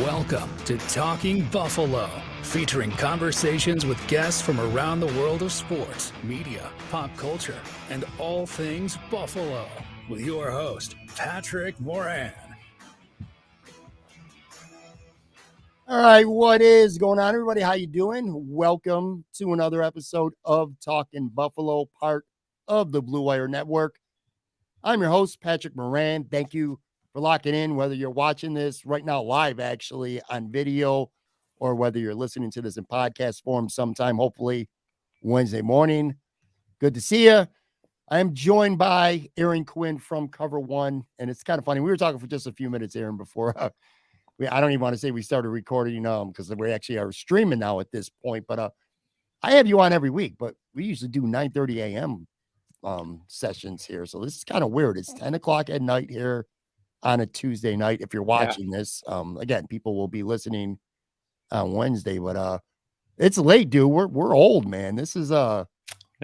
Welcome to Talking Buffalo, featuring conversations with guests from around the world of sports, media, pop culture, and all things Buffalo, with your host, Patrick Moran. All right, what is going on, everybody? How you doing? Welcome to another episode of Talking Buffalo, part of the Blue Wire Network. I'm your host, Patrick Moran. Thank you for locking in, whether you're watching this right now live, actually, on video, or whether you're listening to this in podcast form sometime, hopefully Wednesday morning. Good to see you. I am joined by Aaron Quinn from Cover One, and it's kind of funny. We were talking for just a few minutes, Aaron, before I don't even want to say we started recording because we actually are streaming now at this point. But I have you on every week, but we usually do 9:30 a.m. Sessions here. So this is kind of weird. It's 10 o'clock at night here on a Tuesday night. If you're watching this, again, people will be listening on Wednesday, but it's late, dude. We're old, man. This is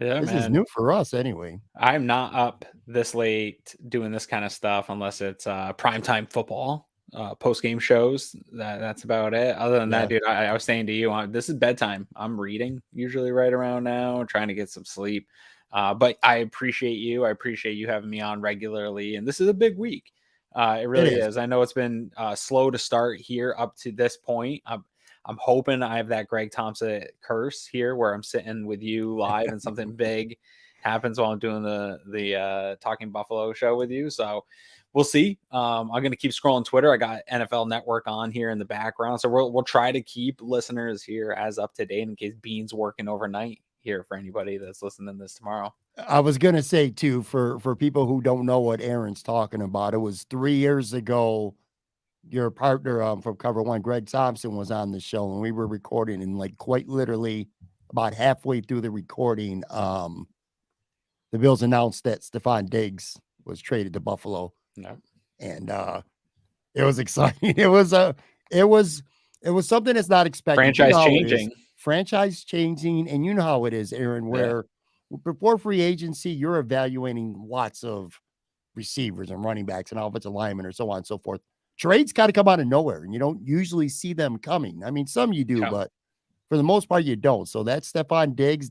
is new for us anyway. I'm not up this late doing this kind of stuff unless it's primetime football, post-game shows. That's about it. Other than that, dude, I was saying to you, this is bedtime. I'm reading usually right around now, trying to get some sleep. But I appreciate you. I appreciate you having me on regularly. And this is a big week. It really is. I know it's been slow to start here up to this point. I'm hoping I have that Greg Thompson curse here where I'm sitting with you live and something big happens while I'm doing the Talking Buffalo show with you. So we'll see. I'm going to keep scrolling Twitter. I got NFL Network on here in the background. So we'll try to keep listeners here as up to date in case Bean's working overnight here for anybody that's listening to this tomorrow. I was going to say, too, for people who don't know what Aaron's talking about, it was 3 years ago. Your partner from Cover One, Greg Thompson, was on the show, and we were recording, and like quite literally about halfway through the recording, the Bills announced that Stephon Diggs was traded to Buffalo. No. And it was exciting. It was something that's not expected. Franchise changing. And you know how it is, Aaron, where before free agency, you're evaluating lots of receivers and running backs and offensive linemen or so on and so forth. Trades kind of come out of nowhere, and you don't usually see them coming. I mean, some you do, but for the most part, you don't. So that's Stephon Diggs,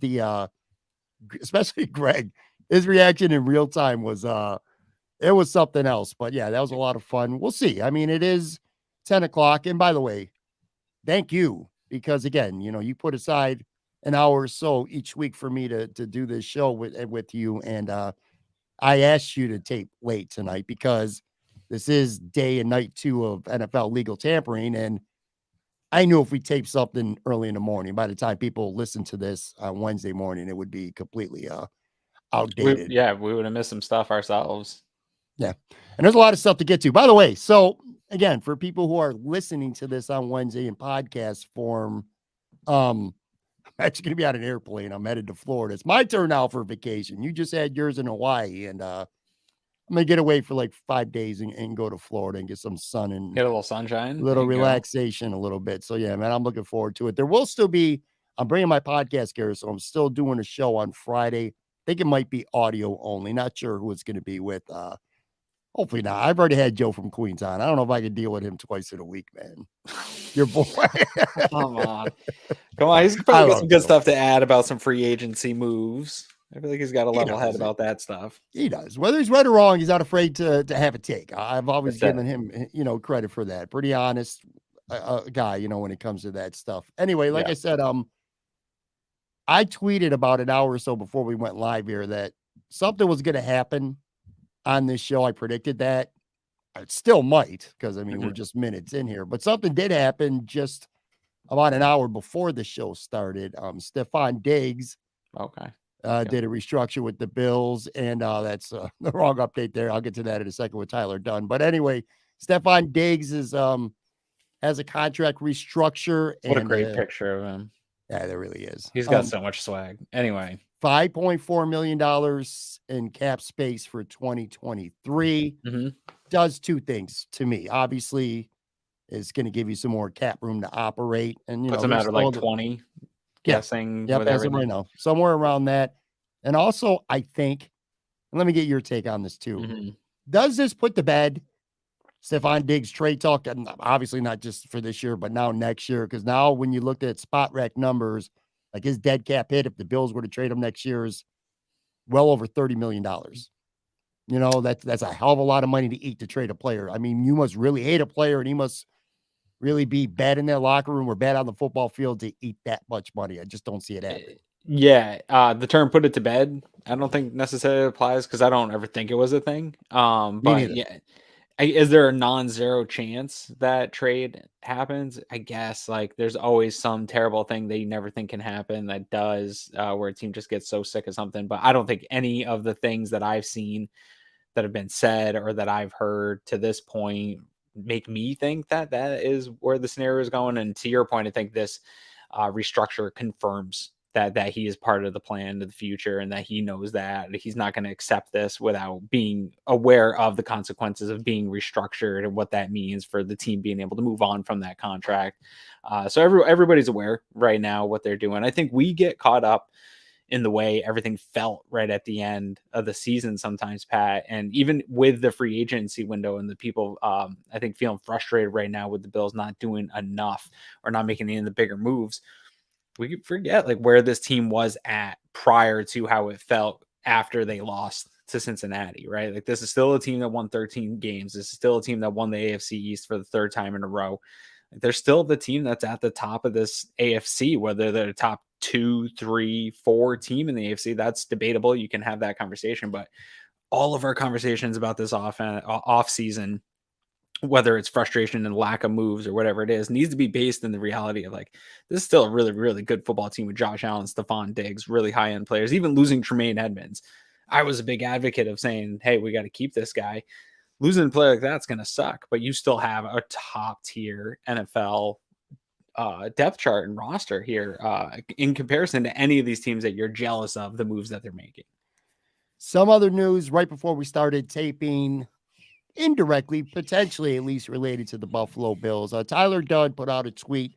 especially Greg, his reaction in real time was it was something else. But yeah, that was a lot of fun. We'll see. I mean, it is 10 o'clock. And by the way, thank you, because again, you put aside an hour or so each week for me to do this show with you. And I asked you to tape late tonight because this is day and night 2 of NFL legal tampering. And I knew if we taped something early in the morning, by the time people listen to this on Wednesday morning, it would be completely outdated. We would have missed some stuff ourselves. Yeah. And there's a lot of stuff to get to. By the way, so again, for people who are listening to this on Wednesday in podcast form, I'm actually going to be on an airplane. I'm headed to Florida. It's my turn now for vacation. You just had yours in Hawaii, and I'm going to get away for like 5 days and go to Florida and get some sun and get a little sunshine, a little relaxation a little bit. So yeah, man, I'm looking forward to it. There will still be, I'm bringing my podcast gear, so I'm still doing a show on Friday. I think it might be audio only. Not sure who it's going to be with. Hopefully not. I've already had Joe from Queens on. I don't know if I can deal with him twice in a week, man. Your boy. Come on. He's probably got some good stuff to add about some free agency moves. I feel like he's got a level head about that stuff. He does. Whether he's right or wrong, he's not afraid to have a take. I've always given him, credit for that. Pretty honest guy, when it comes to that stuff. Anyway, like I said, I tweeted about an hour or so before we went live here that something was going to happen on this show. I predicted that. It still might, because we're just minutes in here, but something did happen just about an hour before the show started. Stephon Diggs did a restructure with the Bills, and that's the wrong update there. I'll get to that in a second with Tyler Dunn. But anyway, Stephon Diggs has a contract restructure. What a great picture of him. Yeah, there really is. He's got so much swag. Anyway, $5.4 million in cap space for 2023. Does two things to me. Obviously, it's going to give you some more cap room to operate. And, what's a matter like 20? Guessing. Yep, as of right now. Somewhere around that. And also, I think, and let me get your take on this too. Does this put to bed Stephon Diggs trade talk, and obviously not just for this year, but now next year. Because now when you looked at spot rack numbers, like his dead cap hit, if the Bills were to trade him next year, is well over $30 million. You know, that's a hell of a lot of money to eat to trade a player. I mean, you must really hate a player, and he must really be bad in their locker room or bad on the football field to eat that much money. I just don't see it happening. Yeah, the term "put it to bed" I don't think necessarily applies because I don't ever think it was a thing. Me But neither. yeah, is there a non-zero chance that trade happens? I guess like there's always some terrible thing that you never think can happen that does, where a team just gets so sick of something. But I don't think any of the things that I've seen that have been said or that I've heard to this point make me think that that is where the scenario is going. And to your point, I think this restructure confirms that he is part of the plan to the future and that he knows that he's not going to accept this without being aware of the consequences of being restructured and what that means for the team being able to move on from that contract. So everybody's aware right now what they're doing. I think we get caught up in the way everything felt right at the end of the season sometimes, Pat. And even with the free agency window and the people, I think, feeling frustrated right now with the Bills not doing enough or not making any of the bigger moves, we forget like where this team was at prior to how it felt after they lost to Cincinnati, right? Like this is still a team that won 13 games. This is still a team that won the AFC East for the third time in a row. They're still the team that's at the top of this AFC, whether they're the top 2, 3, 4 team in the AFC. That's debatable. You can have that conversation, but all of our conversations about this off season, whether it's frustration and lack of moves or whatever it is, needs to be based in the reality of like, this is still a really, really good football team with Josh Allen, Stephon Diggs, really high end players, even losing Tremaine Edmonds. I was a big advocate of saying, hey, we got to keep this guy. Losing a player like that's going to suck, but you still have a top tier NFL depth chart and roster here in comparison to any of these teams that you're jealous of the moves that they're making. Some other news right before we started taping, indirectly, potentially at least related to the Buffalo Bills. Tyler Dunn put out a tweet.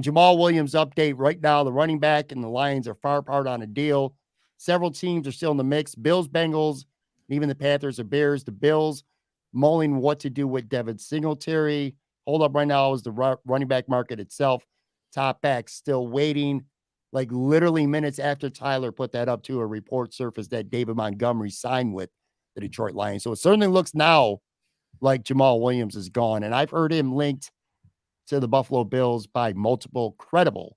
Jamal Williams update right now. The running back and the Lions are far apart on a deal. Several teams are still in the mix. Bills, Bengals, even the Panthers or Bears. The Bills mulling what to do with Devin Singletary. Hold up right now is the running back market itself. Top back still waiting. Like literally minutes after Tyler put that up to a report surfaced that David Montgomery signed with the Detroit Lions. So it certainly looks now like Jamal Williams is gone. And I've heard him linked to the Buffalo Bills by multiple credible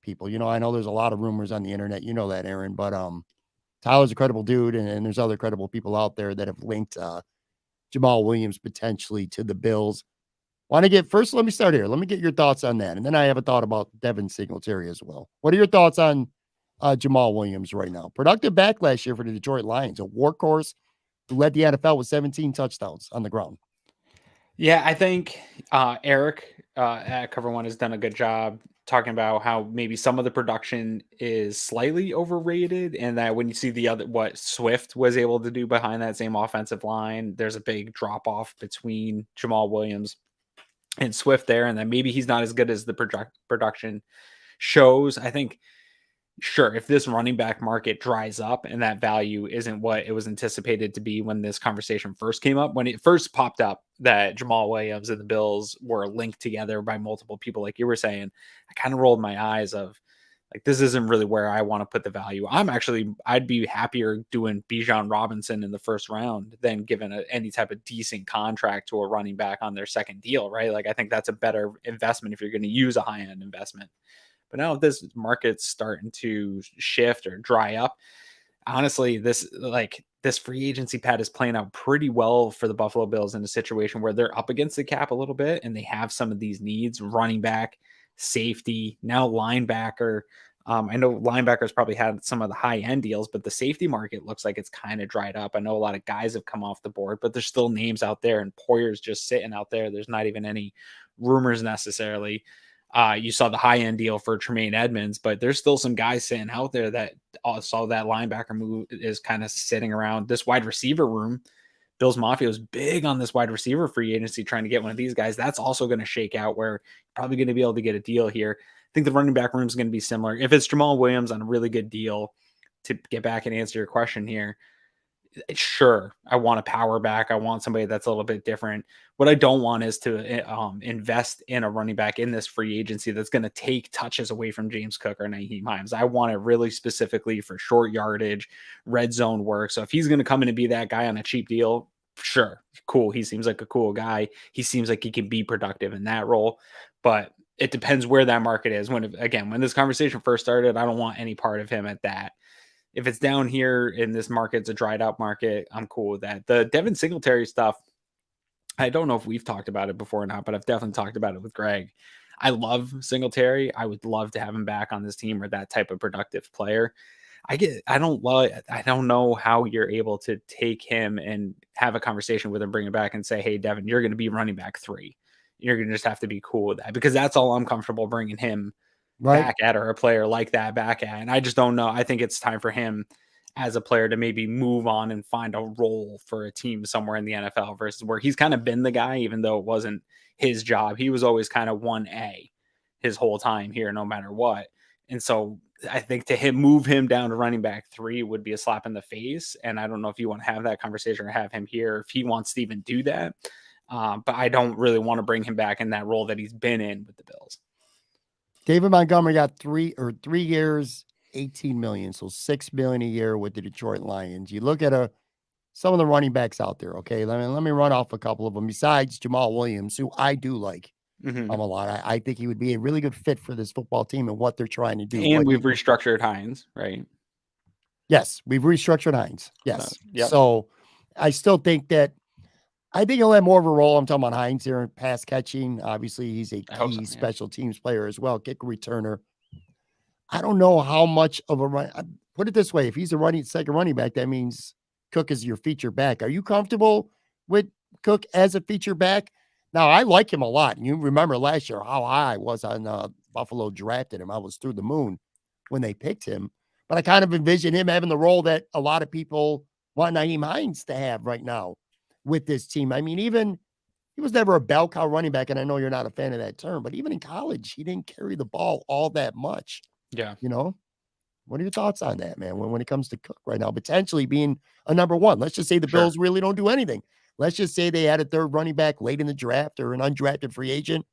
people. You know, I know there's a lot of rumors on the internet. You know that, Aaron. But Tyler's a credible dude, and there's other credible people out there that have linked Jamal Williams potentially to the Bills. Want to get first? Let me start here. Let me get your thoughts on that, and then I have a thought about Devin Singletary as well. What are your thoughts on Jamal Williams right now? Productive back last year for the Detroit Lions, a workhorse who led the NFL with 17 touchdowns on the ground. Yeah, I think Eric at Cover One has done a good job talking about how maybe some of the production is slightly overrated, and that when you see the other what Swift was able to do behind that same offensive line, there's a big drop off between Jamal Williams and Swift there, and that maybe he's not as good as the production shows. I think, sure, if this running back market dries up and that value isn't what it was anticipated to be when this conversation first came up, when it first popped up that Jamal Williams and the Bills were linked together by multiple people, like you were saying, I kind of rolled my eyes of like, this isn't really where I want to put the value. I'd be happier doing Bijan Robinson in the first round than giving any type of decent contract to a running back on their second deal, right? Like, I think that's a better investment if you're going to use a high-end investment. But now if this market's starting to shift or dry up, honestly, this free agency pad is playing out pretty well for the Buffalo Bills in a situation where they're up against the cap a little bit and they have some of these needs: running back, safety, now linebacker. I know linebackers probably had some of the high end deals, but the safety market looks like it's kind of dried up. I know a lot of guys have come off the board, but there's still names out there, and Poyer's just sitting out there. There's not even any rumors necessarily. You saw the high end deal for Tremaine Edmonds, but there's still some guys sitting out there that saw that linebacker move is kind of sitting around this wide receiver room. Bills Mafia was big on this wide receiver free agency, trying to get one of these guys. That's also going to shake out where you're probably going to be able to get a deal here. I think the running back room is going to be similar. If it's Jamal Williams on a really good deal, to get back and answer your question here, Sure, I want a power back. I want somebody that's a little bit different. What I don't want is to invest in a running back in this free agency that's going to take touches away from James Cook or Nyheim Hines. I want it really specifically for short yardage, red zone work. So if he's going to come in and be that guy on a cheap deal, sure, cool. He seems like a cool guy. He seems like he can be productive in that role, but it depends where that market is. When this conversation first started, I don't want any part of him at that. If it's down here in this market, it's a dried out market, I'm cool with that. The Devin Singletary stuff, I don't know if we've talked about it before or not, but I've definitely talked about it with Greg. I love Singletary. I would love to have him back on this team or that type of productive player. I don't know how you're able to take him and have a conversation with him, bring him back and say, hey, Devin, you're going to be running back 3. You're going to just have to be cool with that, because that's all I'm comfortable bringing him back at, or a player like that back at. And I just don't know. I think it's time for him as a player to maybe move on and find a role for a team somewhere in the NFL, versus where he's kind of been the guy, even though it wasn't his job. He was always kind of 1A his whole time here, no matter what. And so I think to move him down to running back 3 would be a slap in the face. And I don't know if you want to have that conversation or have him here, if he wants to even do that. But I don't really want to bring him back in that role that he's been in with the Bills. David Montgomery got 3 years, 18 million. So $6 million a year with the Detroit Lions. You look at some of the running backs out there. Okay. Let me run off a couple of them besides Jamal Williams, who I do like a lot. I think he would be a really good fit for this football team and what they're trying to do. And we've restructured Hines, right? Yes. We've restructured Hines. Yes. Yep. So I still think that he'll have more of a role. I'm talking about Hines here in pass catching. Obviously, he's a key special teams player as well, kick returner. I don't know how much of a run. Put it this way: if he's a second running back, that means Cook is your feature back. Are you comfortable with Cook as a feature back? Now, I like him a lot. And you remember last year how high I was on Buffalo drafted him. I was through the moon when they picked him. But I kind of envision him having the role that a lot of people want Nyheim Hines to have right now with this team. I mean, even he was never a bell cow running back, and I know you're not a fan of that term, but even in college, he didn't carry the ball all that much. Yeah. What are your thoughts on that, man? When it comes to Cook right now, potentially being a number 1, let's just say the Bills really don't do anything. Let's just say they had a third running back late in the draft or an undrafted free agent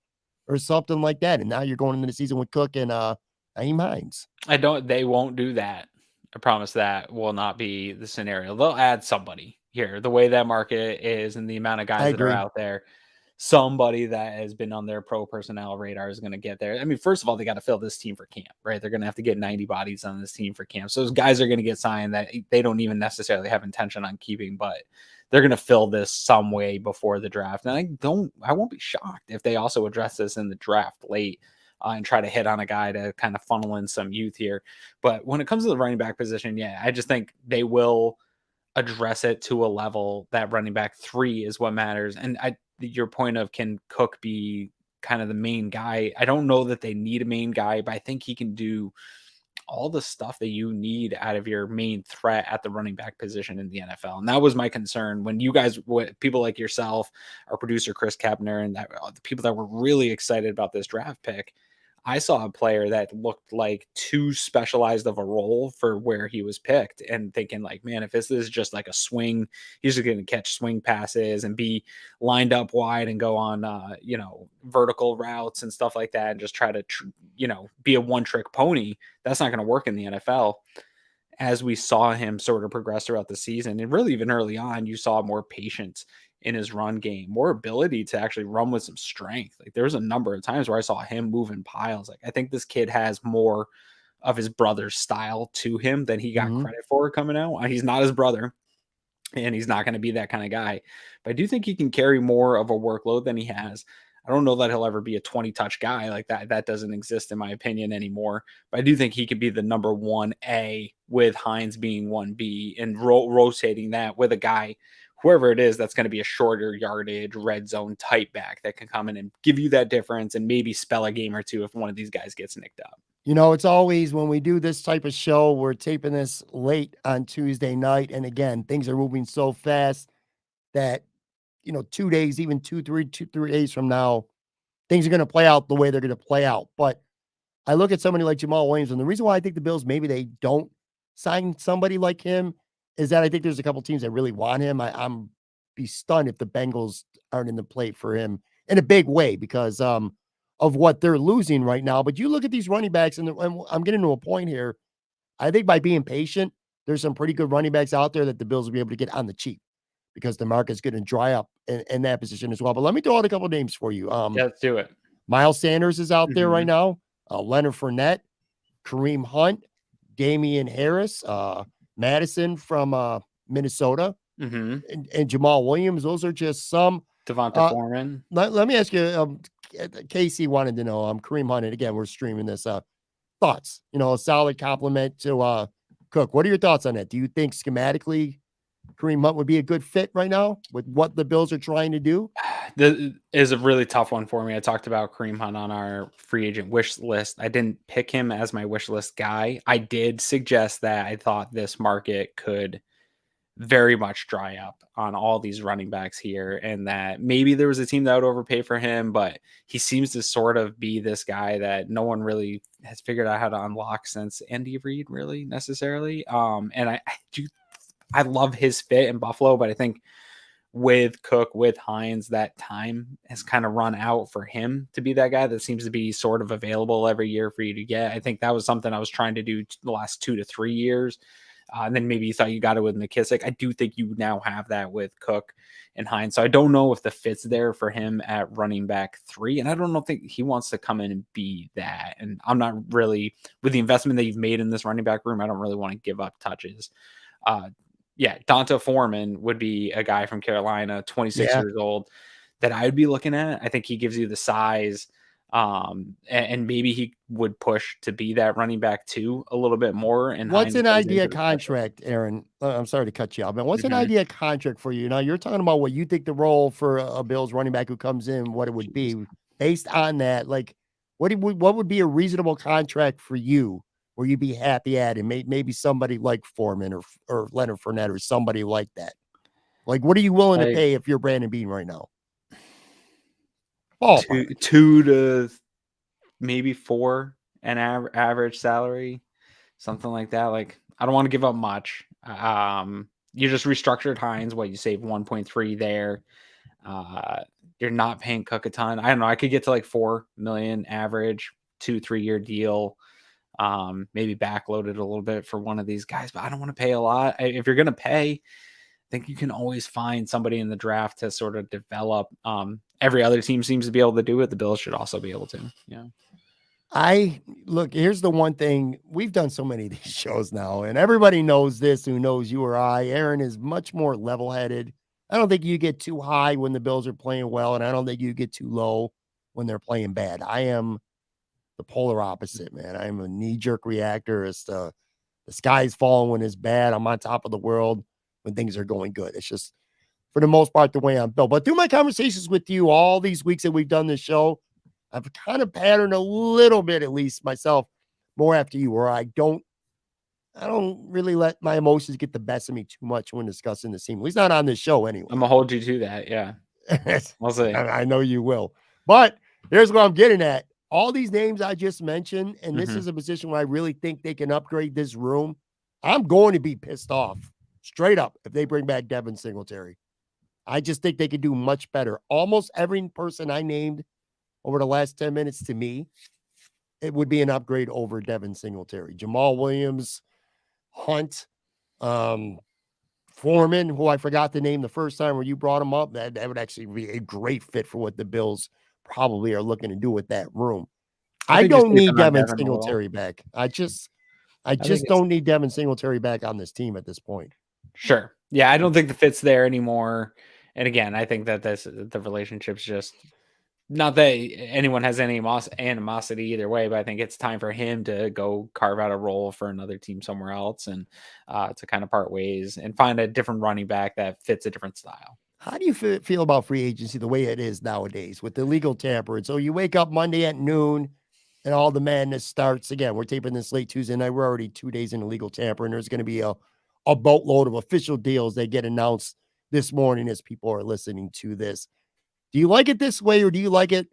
or something like that. And now you're going into the season with Cook and Nyheim Hines. They won't do that. I promise that will not be the scenario. They'll add somebody here. The way that market is and the amount of guys that are out there, somebody that has been on their pro personnel radar is going to get there. I mean, first of all, they got to fill this team for camp, right? They're going to have to get 90 bodies on this team for camp. So those guys are going to get signed that they don't even necessarily have intention on keeping, but they're going to fill this some way before the draft. And I won't be shocked if they also address this in the draft late and try to hit on a guy to kind of funnel in some youth here. But when it comes to the running back position, I just think they will address it to a level that running back 3 is what matters. And your point of, can Cook be kind of the main guy? I don't know that they need a main guy, but I think he can do all the stuff that you need out of your main threat at the running back position in the NFL. And that was my concern when you guys, people like yourself, our producer, Chris Kepner, and the people that were really excited about this draft pick, I saw a player that looked like too specialized of a role for where he was picked, and thinking like, man, if this is just like a swing, he's just going to catch swing passes and be lined up wide and go on, vertical routes and stuff like that, and just try to, be a one-trick pony. That's not going to work in the NFL. As we saw him sort of progress throughout the season, and really even early on, you saw more patience in his run game, more ability to actually run with some strength. Like there was a number of times where I saw him move in piles. Like I think this kid has more of his brother's style to him than he got credit for coming out. He's not his brother, and he's not going to be that kind of guy, but I do think he can carry more of a workload than he has. I don't know that he'll ever be a 20 touch guy like that. That doesn't exist in my opinion anymore, but I do think he could be the number 1A with Hines being 1B and rotating that with a guy, whoever it is, that's going to be a shorter yardage red zone type back that can come in and give you that difference and maybe spell a game or two if one of these guys gets nicked up. It's always when we do this type of show, we're taping this late on Tuesday night. And again, things are moving so fast that, 2 days, even 2, 3 days from now, things are going to play out the way they're going to play out. But I look at somebody like Jamal Williams, and the reason why I think the Bills, maybe they don't sign somebody like him is that I think there's a couple teams that really want him. I'm be stunned if the Bengals aren't in the plate for him in a big way because of what they're losing right now. But you look at these running backs, and I'm getting to a point here. I think by being patient, there's some pretty good running backs out there that the Bills will be able to get on the cheap because the market's going to dry up in that position as well. But let me throw out a couple of names for you. Yeah, let's do it. Miles Sanders is out there right now. Leonard Fournette, Kareem Hunt, Damian Harris, Madison from Minnesota, and Jamal Williams. Those are just some. Devonta Foreman. Let me ask you, Casey wanted to know, Kareem Hunt, and again, we're streaming this. Thoughts, a solid compliment to Cook. What are your thoughts on that? Do you think schematically Kareem Hunt would be a good fit right now with what the Bills are trying to do? This is a really tough one for me. I talked about Kareem Hunt on our free agent wish list. I didn't pick him as my wish list guy. I did suggest that I thought this market could very much dry up on all these running backs here, and that maybe there was a team that would overpay for him, but he seems to sort of be this guy that no one really has figured out how to unlock since Andy Reid, really necessarily. And I love his fit in Buffalo, but I think with Cook, with Hines, that time has kind of run out for him to be that guy that seems to be sort of available every year for you to get. I think that was something I was trying to do the last 2 to 3 years. And then maybe you thought you got it with McKissick. I do think you now have that with Cook and Hines. So I don't know if the fit's there for him at running back 3. And I don't think he wants to come in and be that. And I'm not really, with the investment that you've made in this running back room, I don't really want to give up touches. Donta Foreman would be a guy from Carolina, 26 years old, that I would be looking at. I think he gives you the size, and maybe he would push to be that running back 2 a little bit more. And what's an idea contract, Aaron? I'm sorry to cut you off, but what's an idea contract for you? Now you're talking about what you think the role for a Bills running back who comes in, what it would be based on that. Like, what would be a reasonable contract for you? Where you'd be happy at, and maybe somebody like Foreman or Leonard Fournette or somebody like that. Like, what are you willing to pay if you're Brandon Beane right now? 2 to maybe 4 an average salary, something like that. Like, I don't want to give up much. You just restructured Hines. You save 1.3 there. You're not paying Cook a ton. I don't know. I could get to like 4 million average, 2-3 year deal. Maybe backloaded a little bit for one of these guys, but I don't want to pay a lot. If you're going to pay, I think you can always find somebody in the draft to sort of develop. Every other team seems to be able to do it. The Bills should also be able to. Yeah. Look, here's the one thing. We've done so many of these shows now, and everybody knows this who knows you or I. Aaron is much more level-headed. I don't think you get too high when the Bills are playing well, and I don't think you get too low when they're playing bad. I am the polar opposite, man. I'm a knee-jerk reactor. It's the sky's falling when it's bad. I'm on top of the world when things are going good. It's just, for the most part, the way I'm built. But through my conversations with you all these weeks that we've done this show, I've kind of patterned a little bit, at least myself, more after you, where I don't really let my emotions get the best of me too much when discussing the team. At least not on this show anyway. I'm going to hold you to that, yeah. We'll see. I know you will. But here's what I'm getting at. All these names I just mentioned, and this is a position where I really think they can upgrade this room. I'm going to be pissed off, straight up, if they bring back Devin Singletary. I just think they could do much better. Almost every person I named over the last 10 minutes, to me, it would be an upgrade over Devin Singletary. Jamal Williams, Hunt, Foreman, who I forgot to name the first time where you brought him up. That would actually be a great fit for what the Bills probably are looking to do with that room. I don't need Devin Singletary back. I just don't need Devin Singletary back on this team at this point. Sure. Yeah, I don't think the fit's there anymore. And again, I think that the relationship's just, not that anyone has any animosity either way, but I think it's time for him to go carve out a role for another team somewhere else and to kind of part ways and find a different running back that fits a different style. How do you feel about free agency the way it is nowadays with the legal tampering? So you wake up Monday at noon and all the madness starts. Again, we're taping this late Tuesday night. We're already 2 days into legal tampering. There's going to be a boatload of official deals that get announced this morning as people are listening to this. Do you like it this way, or do you like it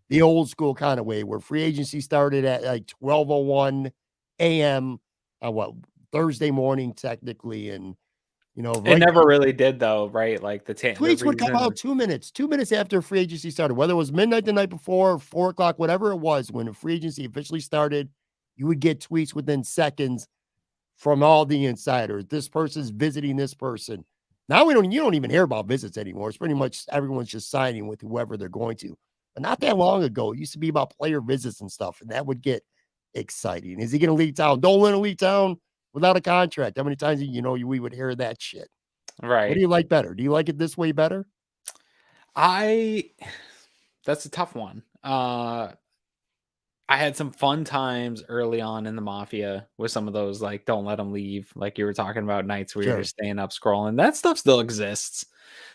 the old school kind of way where free agency started at like 12:01 a.m. on Thursday morning technically, and It never really did though, right? Like tweets would come out 2 minutes after free agency started, whether it was midnight the night before, 4 o'clock, whatever it was, when the free agency officially started, you would get tweets within seconds from all the insiders. This person's visiting this person. Now you don't even hear about visits anymore. It's pretty much everyone's just signing with whoever they're going to. But not that long ago, it used to be about player visits and stuff, and that would get exciting. Is he going to leave town? Don't let him leave town without a contract. How many times we would hear that shit? Right. What do you like better? Do you like it this way better? That's a tough one. I had some fun times early on in the Mafia with some of those, like, don't let them leave. Like you were talking about nights where you're just staying up scrolling. That stuff still exists,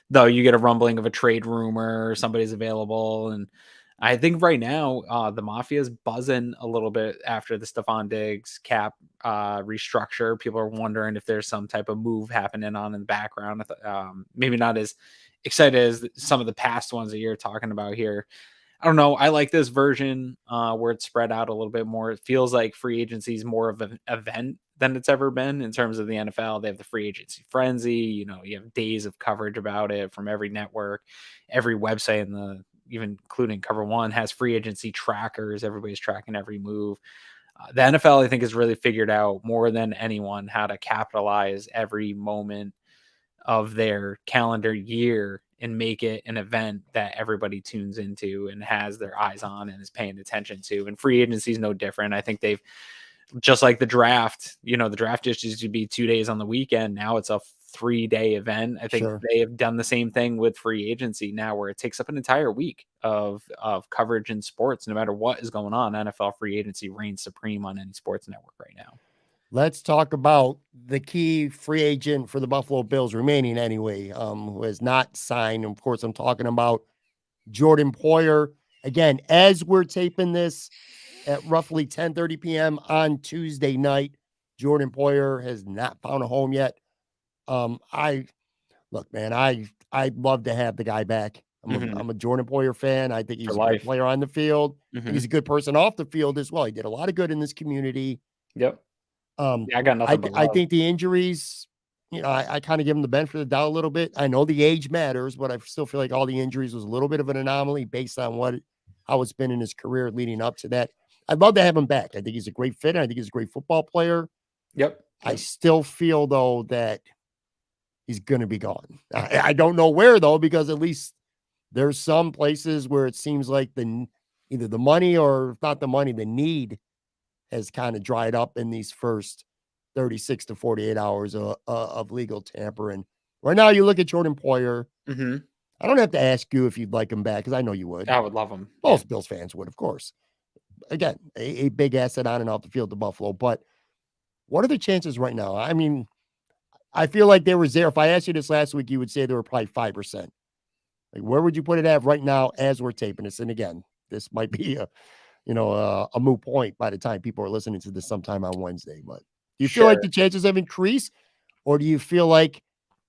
though. You get a rumbling of a trade rumor or somebody's available. And I think right now the Mafia is buzzing a little bit after the Stephon Diggs cap restructure. People are wondering if there's some type of move happening on in the background. Maybe not as excited as some of the past ones that you're talking about here. I don't know. I like this version where it's spread out a little bit more. It feels like free agency is more of an event than it's ever been in terms of the NFL. They have the free agency frenzy. You have days of coverage about it from every network, every website, even including Cover One has free agency trackers. Everybody's tracking every move. The NFL, I think, has really figured out more than anyone how to capitalize every moment of their calendar year and make it an event that everybody tunes into and has their eyes on and is paying attention to. And free agency is no different. I think they've, just like the draft, the draft just used to be 2 days on the weekend. Now it's a 3-day event. I think they have done the same thing with free agency now, where it takes up an entire week of coverage in sports. No matter what is going on, NFL free agency reigns supreme on any sports network right now. Let's talk about the key free agent for the Buffalo Bills remaining anyway, who has not signed. Of course, I'm talking about Jordan Poyer. Again, as we're taping this at roughly 10:30 p.m. on Tuesday night, Jordan Poyer has not found a home yet. I'd love to have the guy back. I'm a Jordan Poyer fan. I think he's a good player on the field. He's a good person off the field as well. He did a lot of good in this community. Yep. I got nothing but love. I think the injuries, I kind of give him the benefit of the doubt a little bit. I know the age matters, but I still feel like all the injuries was a little bit of an anomaly based on how it's been in his career leading up to that. I'd love to have him back. I think he's a great fit. I think he's a great football player. Yep. I still feel, though, that he's going to be gone. I don't know where, though, because at least there's some places where it seems like either the money or if not the money, the need has kind of dried up in these first 36 to 48 hours of legal tampering. Right now, you look at Jordan Poyer. I don't have to ask you if you'd like him back, because I know you would. I would love him. Most Bills fans would, of course. Again, a big asset on and off the field to Buffalo. But what are the chances right now? I mean, I feel like they were there. If I asked you this last week, you would say they were probably 5%. Like, where would you put it at right now as we're taping this? And again, this might be a moot point by the time people are listening to this sometime on Wednesday. But do you feel like the chances have increased, or do you feel like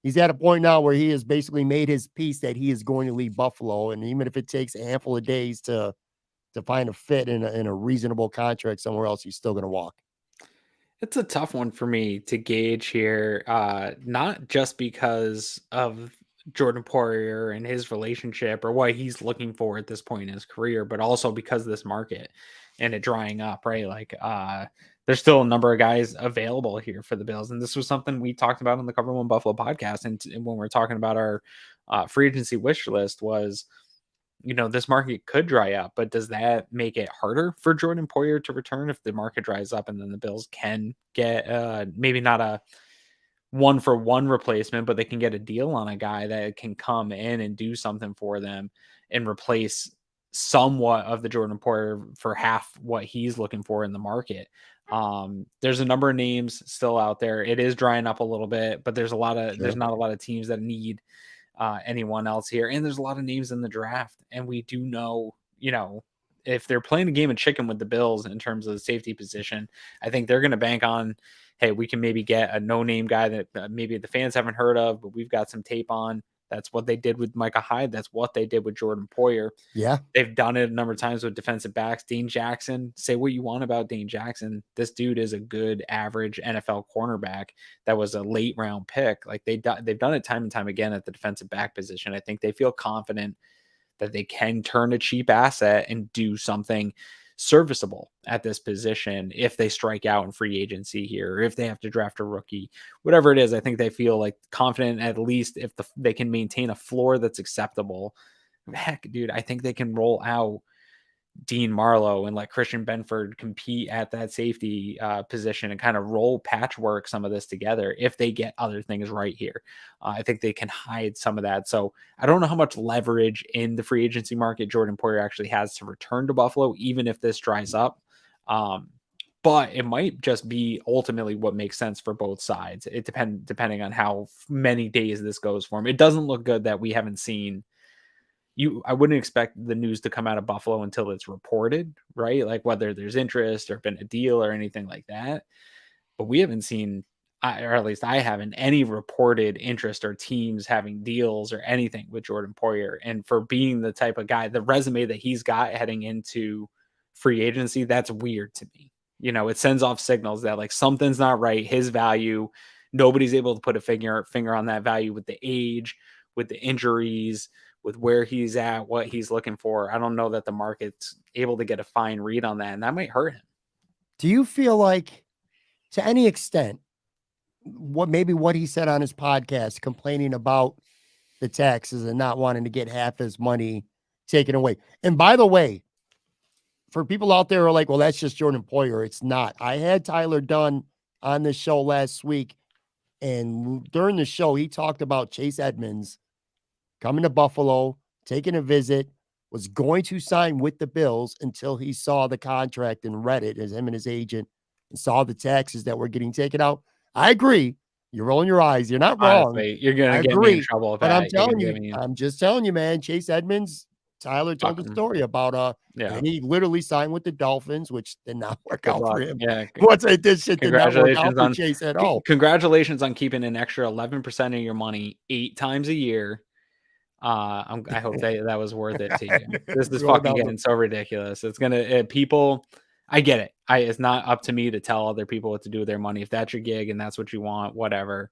he's at a point now where he has basically made his peace that he is going to leave Buffalo, and even if it takes a handful of days to find a fit in a reasonable contract somewhere else, he's still going to walk? It's a tough one for me to gauge here, not just because of Jordan Poyer and his relationship or what he's looking for at this point in his career, but also because of this market and it drying up, right? Like, there's still a number of guys available here for the Bills. And this was something we talked about on the Cover One Buffalo podcast. And when we're talking about our free agency wish list was, this market could dry up, but does that make it harder for Jordan Poyer to return if the market dries up and then the Bills can get maybe not a 1-for-1 replacement, but they can get a deal on a guy that can come in and do something for them and replace somewhat of the Jordan Poyer for half what he's looking for in the market. There's a number of names still out there. It is drying up a little bit, but there's not a lot of teams that need anyone else here. And there's a lot of names in the draft. And we do know, if they're playing a game of chicken with the Bills in terms of the safety position, I think they're going to bank on, hey, we can maybe get a no-name guy that maybe the fans haven't heard of, but we've got some tape on That's what they did with Micah Hyde. That's what they did with Jordan Poyer. Yeah. They've done it a number of times with defensive backs. Dane Jackson, say what you want about Dane Jackson. This dude is a good average NFL cornerback that was a late round pick. Like they've done it time and time again at the defensive back position. I think they feel confident that they can turn a cheap asset and do something serviceable at this position if they strike out in free agency here, or if they have to draft a rookie, whatever it is. I think they feel like confident, at least if they can maintain a floor that's acceptable. Heck, dude, I think they can roll out Dean Marlowe and let Christian Benford compete at that safety position and kind of roll patchwork some of this together if they get other things right here. I think they can hide some of that. So I don't know how much leverage in the free agency market Jordan Poyer actually has to return to Buffalo, even if this dries up. But it might just be ultimately what makes sense for both sides. It depending on how many days this goes for him. It doesn't look good that we haven't seen I wouldn't expect the news to come out of Buffalo until it's reported, right? Like whether there's interest or been a deal or anything like that. But we haven't seen, or at least I haven't, any reported interest or teams having deals or anything with Jordan Poyer. And for being the type of guy, the resume that he's got heading into free agency, that's weird to me. You know, it sends off signals that like something's not right. His value, nobody's able to put a finger on that value with the age, with the injuries, with where he's at, what he's looking for. I don't know that the market's able to get a fine read on that, and that might hurt him. Do you feel like, to any extent, what he said on his podcast, complaining about the taxes and not wanting to get half his money taken away? And by the way, for people out there who are like, well, that's just Jordan Poyer, it's not. I had Tyler Dunn on the show last week, and during the show, he talked about Chase Edmonds coming to Buffalo, taking a visit, was going to sign with the Bills until he saw the contract and read it as him and his agent and saw the taxes that were getting taken out. I agree. You're rolling your eyes. You're not wrong. Honestly, you're going to get me in trouble with but that. I'm just telling you, man, Chase Edmonds, Tyler told the story about, and he literally signed with the Dolphins, which did not work out for him. Yeah. This shit did not work out for Chase at all. Congratulations on keeping an extra 11% of your money 8 times a year. I hope that was worth it to you. This is fucking getting so ridiculous. It's gonna people. I get it. It's not up to me to tell other people what to do with their money. If that's your gig and that's what you want, whatever.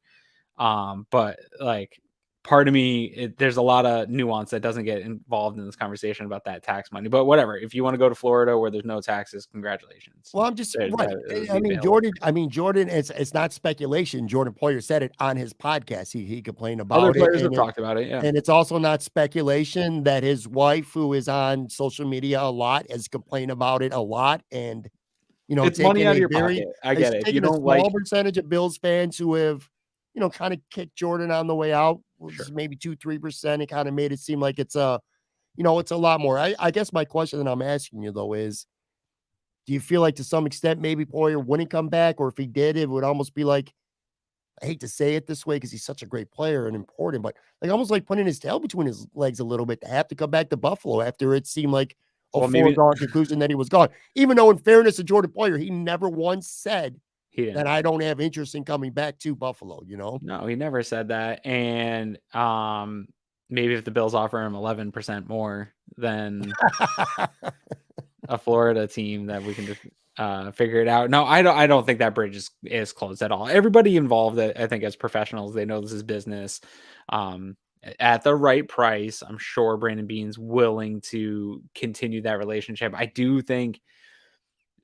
But like, part of me, there's a lot of nuance that doesn't get involved in this conversation about that tax money. But whatever. If you want to go to Florida where there's no taxes, congratulations. Well, I'm just right. Jordan. It's not speculation. Jordan Poyer said it on his podcast. He complained about it. Other players have talked about it. Yeah, and it's also not speculation that his wife, who is on social media a lot, has complained about it a lot. And it's money out of your pocket. I get it. If you don't like, small percentage of Bills fans who have, kind of kicked Jordan on the way out, maybe 2-3%. It kind of made it seem like it's it's a lot more. I guess my question that I'm asking you though is, do you feel like to some extent maybe Poyer wouldn't come back, or if he did, it would almost be like, I hate to say it this way because he's such a great player and important, but like almost like putting his tail between his legs a little bit to have to come back to Buffalo after it seemed like a foregone conclusion that he was gone. Even though, in fairness to Jordan Poyer, he never once said that I don't have interest in coming back to Buffalo. No, he never said that. And maybe if the Bills offer him 11% more than a Florida team, that we can just figure it out. No, I don't think that bridge is closed at all. Everybody involved, I think, as professionals, they know this is business. At the right price, I'm sure Brandon Beane's willing to continue that relationship. I do think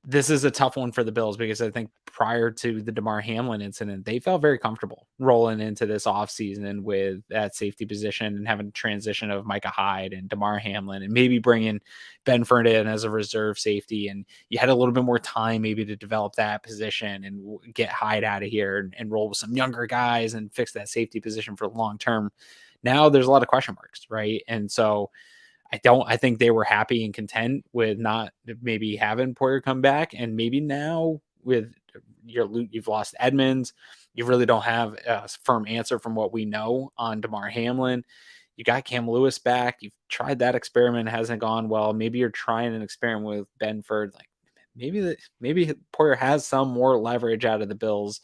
this is a tough one for the Bills because I think prior to the Damar Hamlin incident, they felt very comfortable rolling into this offseason with that safety position and having a transition of Micah Hyde and Damar Hamlin and maybe bringing Benford in as a reserve safety. And you had a little bit more time maybe to develop that position and get Hyde out of here and roll with some younger guys and fix that safety position for the long term. Now there's a lot of question marks, right? And so I think they were happy and content with not maybe having Poyer come back. And maybe now with you've lost Edmonds, you really don't have a firm answer from what we know on Damar Hamlin. You got Cam Lewis back. You've tried that experiment. It hasn't gone well. Maybe you're trying an experiment with Benford. Like maybe Poyer has some more leverage out of the Bills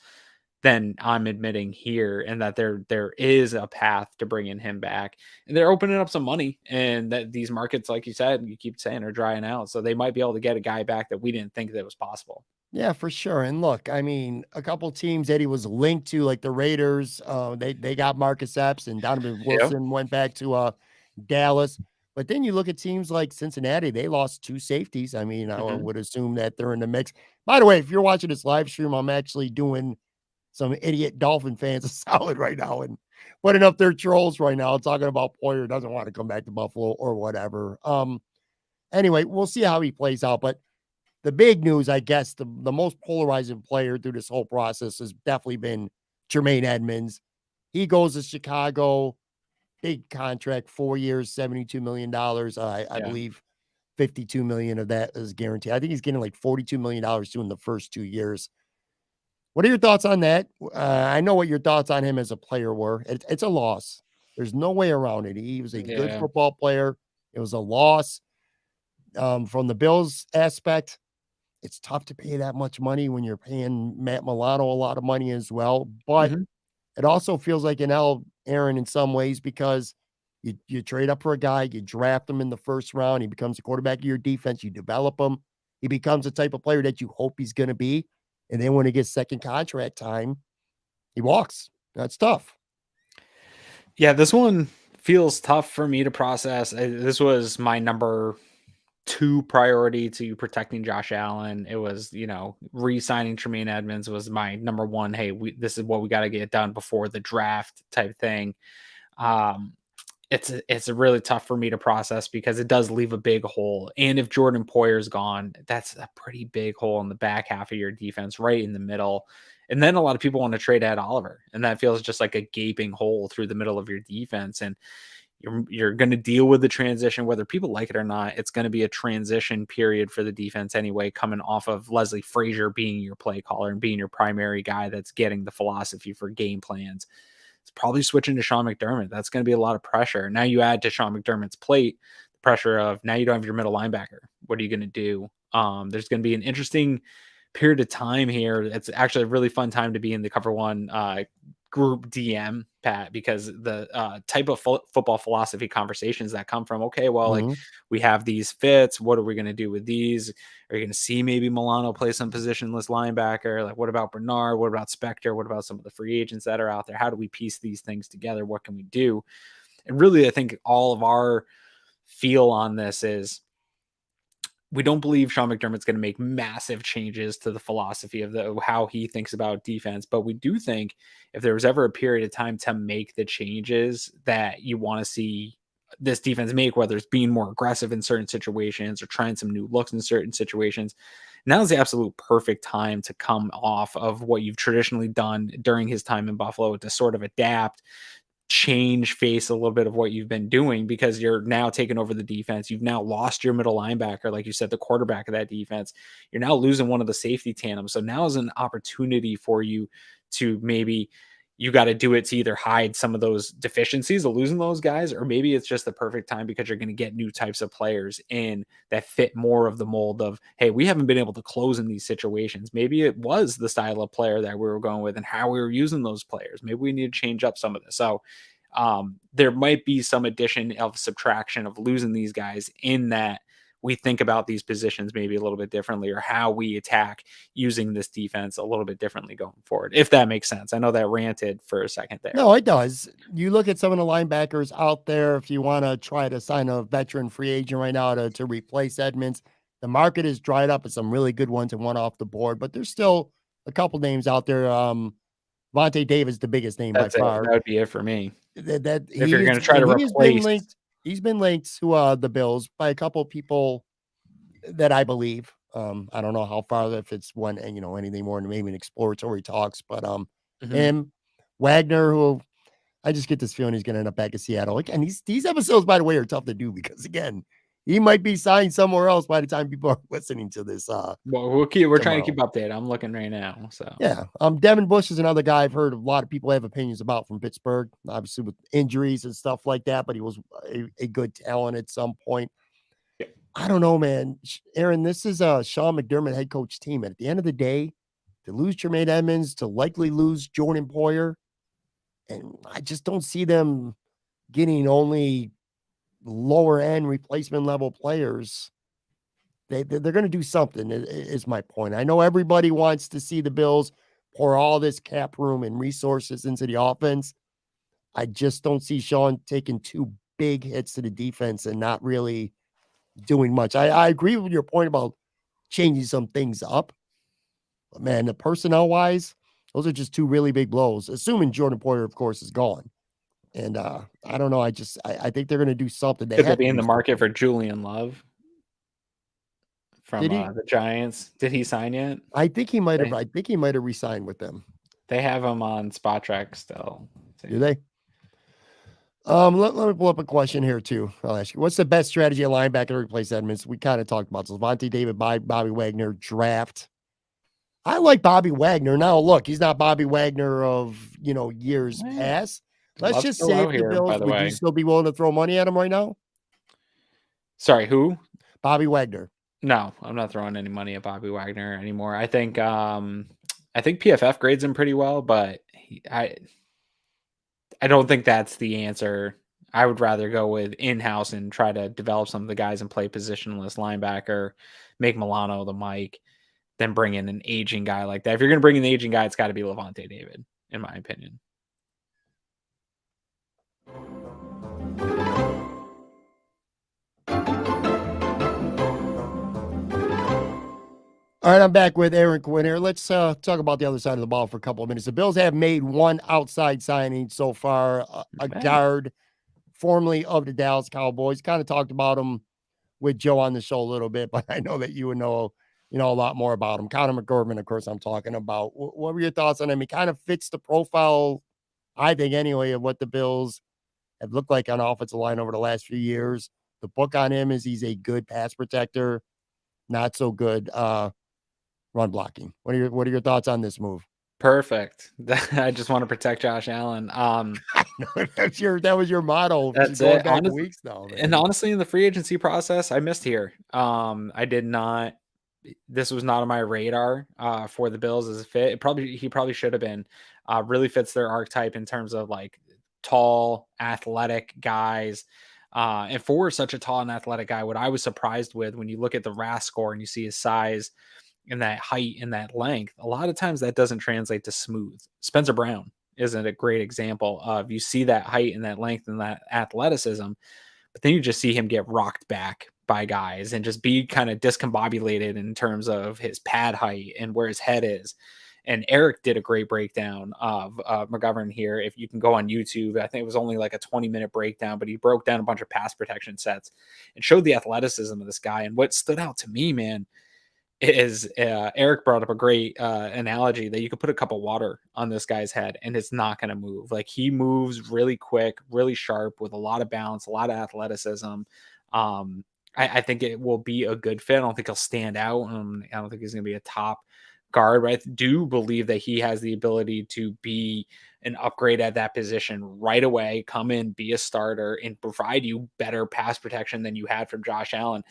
than I'm admitting here, and that there is a path to bringing him back. And they're opening up some money, and that these markets, like you said, you keep saying, are drying out. So they might be able to get a guy back that we didn't think that was possible. Yeah, for sure. And look, I mean, a couple teams that he was linked to, like the Raiders, they got Marcus Epps, and Donovan Yep. Wilson went back to Dallas. But then you look at teams like Cincinnati, they lost 2 safeties. I mean, I would assume that they're in the mix. By the way, if you're watching this live stream, I'm actually doing some idiot Dolphin fans a solid right now and putting up their trolls right now, talking about Poyer doesn't want to come back to Buffalo or whatever. Anyway, we'll see how he plays out. But the big news, I guess, the most polarizing player through this whole process has definitely been Jermaine Edmonds. He goes to Chicago, big contract, 4 years, $72 million. I believe 52 million of that is guaranteed. I think he's getting like $42 million doing the first 2 years. What are your thoughts on that? I know what your thoughts on him as a player were. It's a loss. There's no way around it. He was a good football player. It was a loss. From the Bills aspect, it's tough to pay that much money when you're paying Matt Milano a lot of money as well. But it also feels like an L, Aaron, in some ways, because you trade up for a guy, you draft him in the first round, he becomes the quarterback of your defense, you develop him, he becomes the type of player that you hope he's going to be. And then when he gets second contract time, he walks. That's tough. Yeah, this one feels tough for me to process. This was my number 2 priority to protecting Josh Allen. It was, re-signing Tremaine Edmonds was my number 1. Hey, this is what we got to get done before the draft type thing. It's really tough for me to process because it does leave a big hole. And if Jordan Poyer's gone, that's a pretty big hole in the back half of your defense, right in the middle. And then a lot of people want to trade Ed Oliver, and that feels just like a gaping hole through the middle of your defense. And you're going to deal with the transition, whether people like it or not. It's going to be a transition period for the defense anyway, coming off of Leslie Frazier being your play caller and being your primary guy that's getting the philosophy for game plans. It's probably switching to Sean McDermott. That's going to be a lot of pressure. Now you add to Sean McDermott's plate the pressure of now you don't have your middle linebacker. What are you going to do? There's going to be an interesting period of time here. It's actually a really fun time to be in the Cover One group DM, Pat, because the type of football philosophy conversations that come from, okay, well, like we have these fits. What are we going to do with these? Are you going to see maybe Milano play some positionless linebacker? Like, what about Bernard? What about Spector? What about some of the free agents that are out there? How do we piece these things together? What can we do? And really, I think all of our feel on this is we don't believe Sean McDermott's going to make massive changes to the philosophy of how he thinks about defense. But we do think if there was ever a period of time to make the changes that you want to see this defense make, whether it's being more aggressive in certain situations or trying some new looks in certain situations, now is the absolute perfect time to come off of what you've traditionally done during his time in Buffalo to sort of adapt, change, face a little bit of what you've been doing, because you're now taking over the defense. You've now lost your middle linebacker, like you said, the quarterback of that defense. You're now losing one of the safety tandems. So now is an opportunity for you to maybe you got to do it to either hide some of those deficiencies of losing those guys, or maybe it's just the perfect time because you're going to get new types of players in that fit more of the mold of, hey, we haven't been able to close in these situations. Maybe it was the style of player that we were going with and how we were using those players. Maybe we need to change up some of this. So there might be some addition of subtraction of losing these guys in that we think about these positions maybe a little bit differently, or how we attack using this defense a little bit differently going forward, if that makes sense. I know that ranted for a second there. No, it does. You look at some of the linebackers out there, if you want to try to sign a veteran free agent right now to replace Edmonds, the market is dried up with some really good ones and one off the board, but there's still a couple names out there. Vontae Davis, the biggest name by far. That would be it for me. That if you're going to try to replace, he's been linked to the Bills by a couple of people that I believe. I don't know how far, if it's one, anything more than maybe an exploratory talks, but him, Wagner, who I just get this feeling he's going to end up back in Seattle. And these episodes, by the way, are tough to do because again, he might be signed somewhere else by the time people are listening to this. Well, we're trying to keep updated. I'm looking right now. So yeah, Devin Bush is another guy I've heard a lot of people have opinions about from Pittsburgh, obviously with injuries and stuff like that, but he was a good talent at some point. I don't know, man. Aaron, this is a Sean McDermott head coach team. And at the end of the day, to lose Jermaine Edmonds, to likely lose Jordan Poyer. And I just don't see them getting only lower end replacement level players. They're going to do something, is my point. I know everybody wants to see the Bills pour all this cap room and resources into the offense. I just don't see Sean taking 2 big hits to the defense and not really doing much. I agree with your point about changing some things up. But man, the personnel wise, those are just 2 really big blows, assuming Jordan Poyer, of course, is gone. And I don't know. I think they're going to do something. Could they be in the market for Julian Love from the Giants? Did he sign yet? I think he might have. I think he might have re-signed with them. They have him on Spot Track still. Do they? Let me pull up a question here too. I'll ask you, what's the best strategy at linebacker to replace Edmonds? We kind of talked about Levante David, Bobby Wagner draft. I like Bobby Wagner. Now, look, he's not Bobby Wagner of years past. Let's just say if the Bills, would you still be willing to throw money at him right now? Sorry, who? Bobby Wagner. No, I'm not throwing any money at Bobby Wagner anymore. I think PFF grades him pretty well, but I don't think that's the answer. I would rather go with in-house and try to develop some of the guys and play positionless linebacker, make Milano the Mike, then bring in an aging guy like that. If you're going to bring in the aging guy, it's got to be Levante David, in my opinion. All right, I'm back with Aaron Quinn here. Let's talk about the other side of the ball for a couple of minutes. The Bills have made one outside signing so far, a guard formerly of the Dallas Cowboys. Kind of talked about him with Joe on the show a little bit, but I know that you would know a lot more about him. Connor McGovern, of course, I'm talking about. What were your thoughts on him? He kind of fits the profile, I think, anyway, of what the Bills have looked like on offensive line over the last few years. The book on him is he's a good pass protector, not so good run blocking. What are your thoughts on this move? Perfect. I just want to protect Josh Allen. That was your motto. That's it. Back weeks now, man. And honestly, in the free agency process, I missed here. I did not. This was not on my radar for the Bills as a fit. He probably should have been. Really fits their archetype in terms of like tall, athletic guys. And for such a tall and athletic guy, what I was surprised with when you look at the RAS score and you see his size and that height and that length, a lot of times that doesn't translate to smooth. Spencer Brown isn't a great example of, you see that height and that length and that athleticism, but then you just see him get rocked back by guys and just be kind of discombobulated in terms of his pad height and where his head is. And Eric did a great breakdown of McGovern here. If you can go on YouTube, I think it was only like a 20-minute breakdown, but he broke down a bunch of pass protection sets and showed the athleticism of this guy. And what stood out to me, man, is Eric brought up a great analogy that you could put a cup of water on this guy's head and it's not going to move. Like, he moves really quick, really sharp with a lot of balance, a lot of athleticism. I think it will be a good fit. I don't think he'll stand out. I don't think he's going to be a top guard, but I do believe that he has the ability to be an upgrade at that position right away, come in, be a starter, and provide you better pass protection than you had from Josh Allen,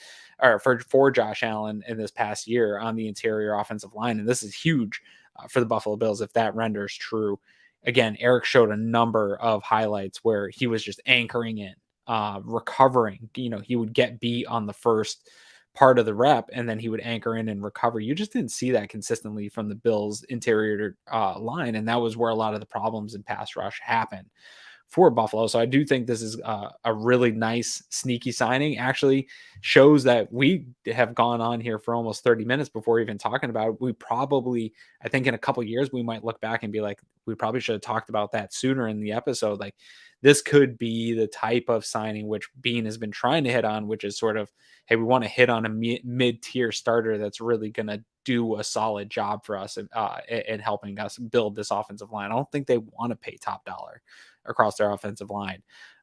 or for Josh Allen in this past year on the interior offensive line. And this is huge for the Buffalo Bills if that renders true. Again, Eric showed a number of highlights where he was just anchoring in, recovering. He would get beat on the first part of the rep and then he would anchor in and recover. You just didn't see that consistently from the Bills interior line. And that was where a lot of the problems in pass rush happened for Buffalo. So I do think this is a really nice sneaky signing. Actually shows that we have gone on here for almost 30 minutes before even talking about it. We probably, I think in a couple of years, we might look back and be like, we probably should have talked about that sooner in the episode. Like, this could be the type of signing which Bean has been trying to hit on, which is sort of, hey, we want to hit on a mid-tier starter that's really going to do a solid job for us in helping us build this offensive line. I don't think they want to pay top dollar across their offensive line.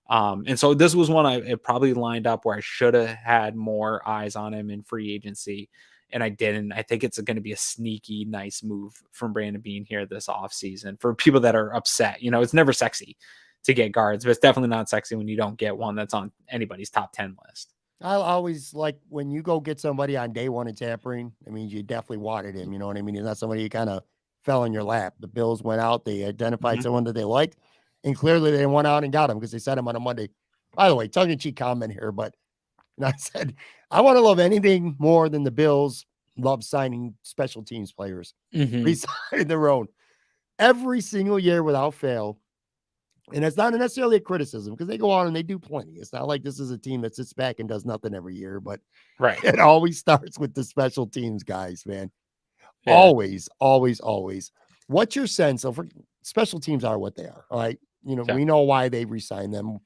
And so this was one it probably lined up where I should have had more eyes on him in free agency, and I didn't. I think it's going to be a sneaky, nice move from Brandon Bean here this offseason for people that are upset. It's never sexy to get guards, but it's definitely not sexy when you don't get one that's on anybody's top 10 list. I always like when you go get somebody on day one of tampering, I mean, you definitely wanted him. You know what I mean? He's not somebody you kind of fell in your lap. The Bills went out, they identified someone that they liked, and clearly they went out and got him because they sent him on a Monday. By the way, tongue-in-cheek comment here, but I said, I want to love anything more than the Bills love signing special teams players. Resigning their own. Every single year without fail. And it's not necessarily a criticism because they go on and they do plenty. It's not like this is a team that sits back and does nothing every year, but it always starts with the special teams guys, man. Yeah. Always, always, always. What's your sense of special teams are what they are? All right. You know, we know why they re-signed them.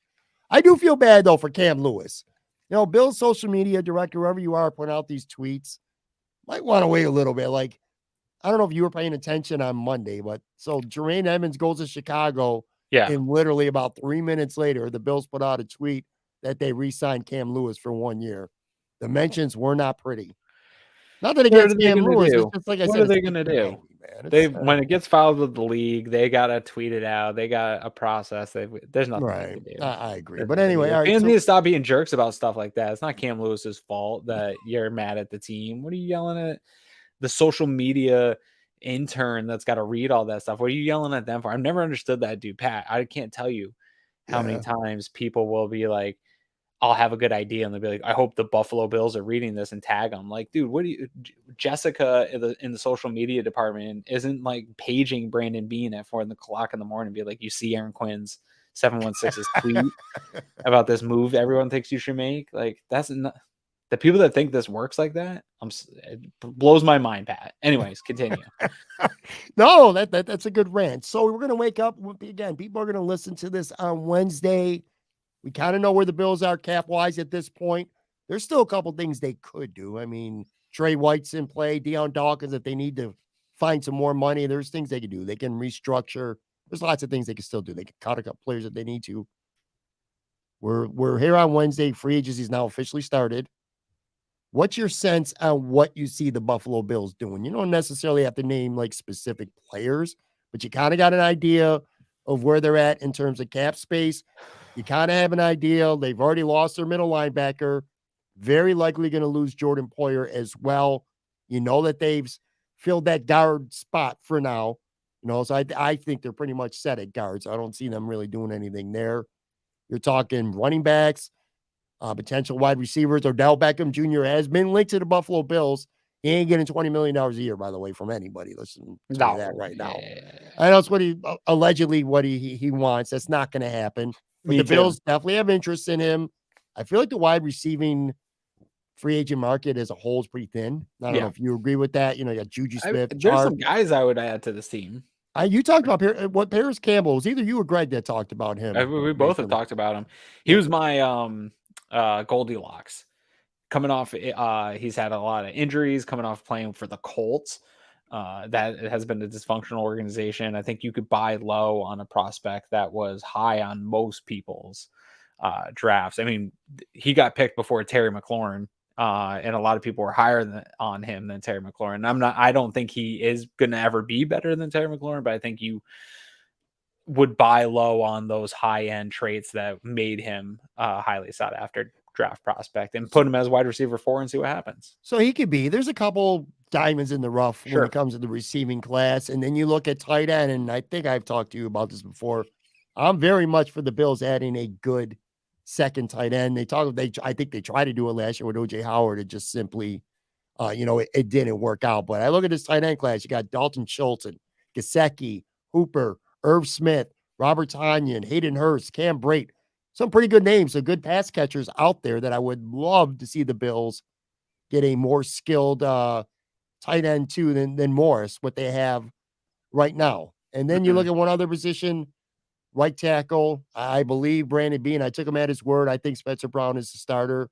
I do feel bad though for Cam Lewis. You know, Bill's social media director, wherever you are, putting out these tweets, might want to wait a little bit. Like, I don't know if you were paying attention on Monday, but so Jermaine Edmonds goes to Chicago. Yeah. And literally about 3 minutes later, the Bills put out a tweet that they re-signed Cam Lewis for 1 year. The mentions were not pretty. Not that against Cam Lewis, it's just like I said. What are they going to do? When it gets filed with the league, they got to tweet it out. They got a process. There's nothing they can do. I agree. But anyway, all right. Fans need to stop being jerks about stuff like that. It's not Cam Lewis's fault that you're mad at the team. What are you yelling at? The social media intern that's got to read all that stuff. What are you yelling at them for? I've never understood that, dude. Pat, I can't tell you how many times people will be like, I'll have a good idea, and they'll be like, I hope the Buffalo Bills are reading this and tag them. Like, dude, what do you, Jessica in the social media department isn't like paging Brandon Beane at 4 o'clock in the morning and be like, you see Aaron Quinn's 716's tweet about this move everyone thinks you should make. Like, that's not the people that think this works like that. It blows my mind, Pat. Anyways, continue. No, that's a good rant. So we're going to wake up again. People are going to listen to this on Wednesday. We kind of know where the Bills are cap-wise at this point. There's still a couple things they could do. I mean, Trey White's in play, Deion Dawkins, if they need to find some more money, there's things they can do. They can restructure. There's lots of things they can still do. They can cut a couple players if they need to. We're here on Wednesday. Free agency is now officially started. What's your sense on what you see the Buffalo Bills doing? You don't necessarily have to name like specific players, but you kind of got an idea of where they're at in terms of cap space. You kind of have an idea. They've already lost their middle linebacker. Very likely going to lose Jordan Poyer as well. You know that they've filled that guard spot for now. You know, so I think they're pretty much set at guards. I don't see them really doing anything there. You're talking running backs, potential wide receivers. Odell Beckham Jr. has been linked to the Buffalo Bills. He ain't getting $20 million a year, by the way, from anybody. Listen to that right now. I know it's what he allegedly what he wants. That's not going to happen. But the Bills definitely have interest in him. I feel like the wide receiving free agent market as a whole is pretty thin. I don't know if you agree with that. You know, you got Juju Smith. There's some guys I would add to this team. You talked about Paris Campbell. It was either you or Greg that talked about him. We both have talked about him. He was my Goldilocks. Coming off, he's had a lot of injuries. Coming off playing for the Colts. That has been a dysfunctional organization. I think you could buy low on a prospect that was high on most people's drafts. I mean, he got picked before Terry McLaurin, and a lot of people were higher on him than Terry McLaurin. I don't think he is going to ever be better than Terry McLaurin, but I think you would buy low on those high-end traits that made him highly sought after draft prospect and put him as wide receiver 4 and see what happens. So he could be. There's a couple diamonds in the rough when it comes to the receiving class. And then you look at tight end, and I think I've talked to you about this before. I'm very much for the Bills adding a good second tight end. I think they tried to do it last year with OJ Howard. It just simply, it didn't work out. But I look at this tight end class. You got Dalton Schultz, Gesicki, Hooper, Irv Smith, Robert Tonyan, Hayden Hurst, Cam Brate. Some pretty good names, so good pass catchers out there that I would love to see the Bills get a more skilled tight end too than Morris, what they have right now. And then you look at one other position, right tackle. I believe Brandon Beane. I took him at his word. I think Spencer Brown is the starter,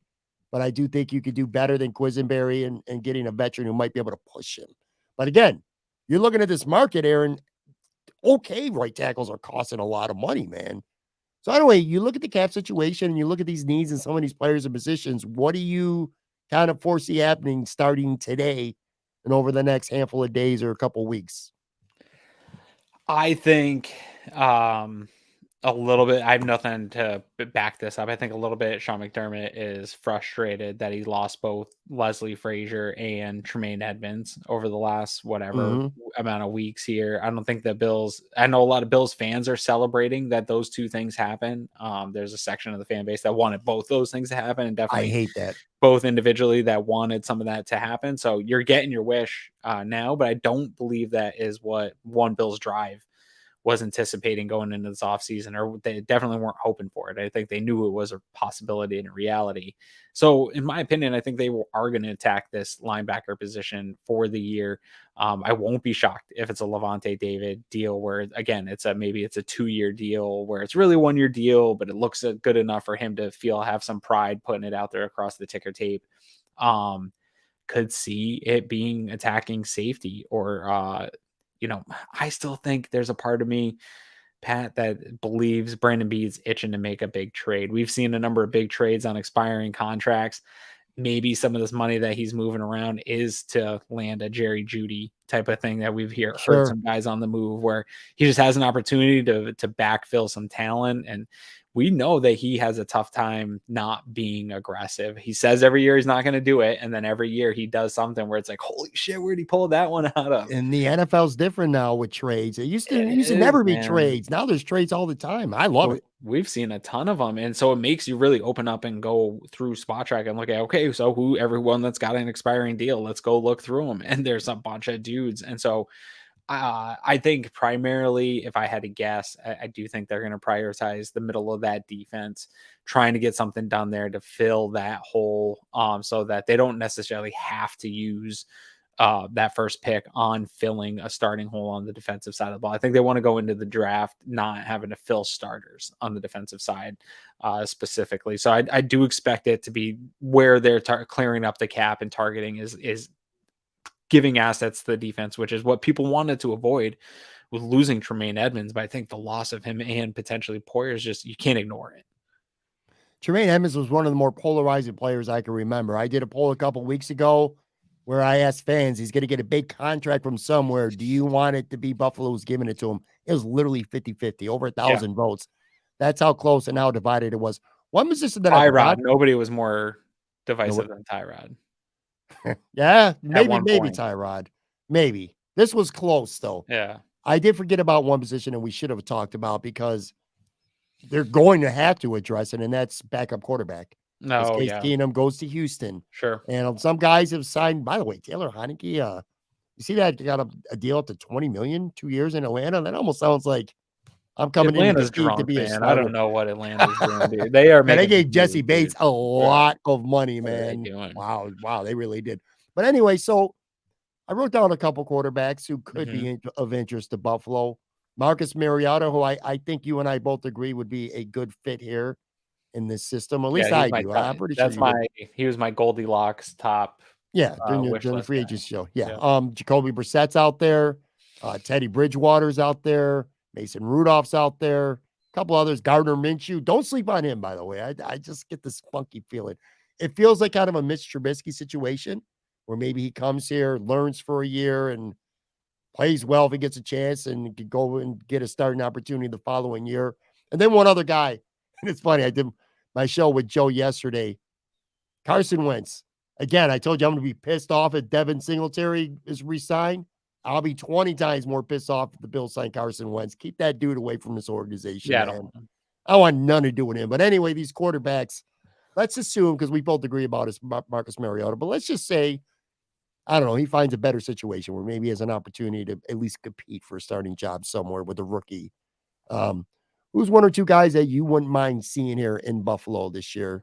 but I do think you could do better than Quisenberry and getting a veteran who might be able to push him. But again, you're looking at this market, Aaron. Okay, right tackles are costing a lot of money, man. So anyway, you look at the cap situation and you look at these needs and some of these players and positions. What do you kind of foresee happening starting today and over the next handful of days or a couple of weeks? I think A little bit. I have nothing to back this up. I think a little bit Sean McDermott is frustrated that he lost both Leslie Frazier and Tremaine Edmonds over the last whatever amount of weeks here. I don't think the Bills, I know a lot of Bills fans are celebrating that those two things happen. There's a section of the fan base that wanted both those things to happen, and definitely I hate that. Both individually that wanted some of that to happen. So you're getting your wish now, but I don't believe that is what one Bills drive was anticipating going into this offseason, or they definitely weren't hoping for it. I think they knew it was a possibility and a reality. So in my opinion, I think they are going to attack this linebacker position for the year. I won't be shocked if it's a Levante David deal where, again, maybe it's a 2-year deal where it's really 1-year deal, but it looks good enough for him to have some pride putting it out there across the ticker tape. Could see it being attacking safety or I still think there's a part of me, Pat, that believes Brandon Bede's itching to make a big trade. We've seen a number of big trades on expiring contracts. Maybe some of this money that he's moving around is to land a Jerry Jeudy type of thing that we've heard some guys on the move where he just has an opportunity to backfill some talent. And we know that he has a tough time not being aggressive. He says every year he's not going to do it. And then every year he does something where it's like, holy shit, where'd he pull that one out of? And the NFL's different now with trades. It used to never be trades. Now there's trades all the time. I love it. We've seen a ton of them. And so it makes you really open up and go through Spot Track and look at, okay, so everyone that's got an expiring deal, let's go look through them. And there's a bunch of dudes. And so I think primarily, if I had to guess, I do think they're going to prioritize the middle of that defense, trying to get something done there to fill that hole, so that they don't necessarily have to use that first pick on filling a starting hole on the defensive side of the ball. I think they want to go into the draft not having to fill starters on the defensive side specifically. So I do expect it to be where they're clearing up the cap and targeting is giving assets to the defense, which is what people wanted to avoid with losing Tremaine Edmonds. But I think the loss of him and potentially Poyer is just, you can't ignore it. Tremaine Edmonds was one of the more polarizing players I can remember. I did a poll a couple weeks ago where I asked fans, he's going to get a big contract from somewhere. Do you want it to be Buffalo who's giving it to him? It was literally 50-50, over 1,000 votes. That's how close and how divided it was. One position that Tyrod, nobody was more divisive than Tyrod. Yeah, maybe Tyrod. Maybe. This was close, though. Yeah. I did forget about one position, and we should have talked about because they're going to have to address it, and that's backup quarterback. No, Case Keenum goes to Houston. Sure. And some guys have signed, by the way, Taylor Heineke, you see that got a deal up to $20 million, 2 years in Atlanta? That almost sounds like I'm coming Atlanta's in to be a starter. I don't know what Atlanta's doing, dude. They are making they gave Jesse Bates a lot of money, man. Wow, they really did. But anyway, so I wrote down a couple quarterbacks who could be of interest to Buffalo. Marcus Mariota, who I think you and I both agree would be a good fit here in this system. At least I do. I'm pretty sure he was my Goldilocks top. Yeah, during the free agent show. Yeah. Jacoby Brissett's out there. Teddy Bridgewater's out there. Mason Rudolph's out there. A couple others. Gardner Minshew. Don't sleep on him, by the way. I just get this funky feeling. It feels like kind of a Mitch Trubisky situation where maybe he comes here, learns for a year, and plays well if he gets a chance and could go and get a starting opportunity the following year. And then one other guy. And it's funny. I did my show with Joe yesterday. Carson Wentz. Again, I told you I'm going to be pissed off if Devin Singletary is re-signed. I'll be 20 times more pissed off if the Bills sign Carson Wentz. Keep that dude away from this organization. Yeah, man. I want none to do with him. But anyway, these quarterbacks, let's assume, because we both agree about his Marcus Mariota, but let's just say, I don't know, he finds a better situation where maybe he has an opportunity to at least compete for a starting job somewhere with a rookie. Who's one or two guys that you wouldn't mind seeing here in Buffalo this year,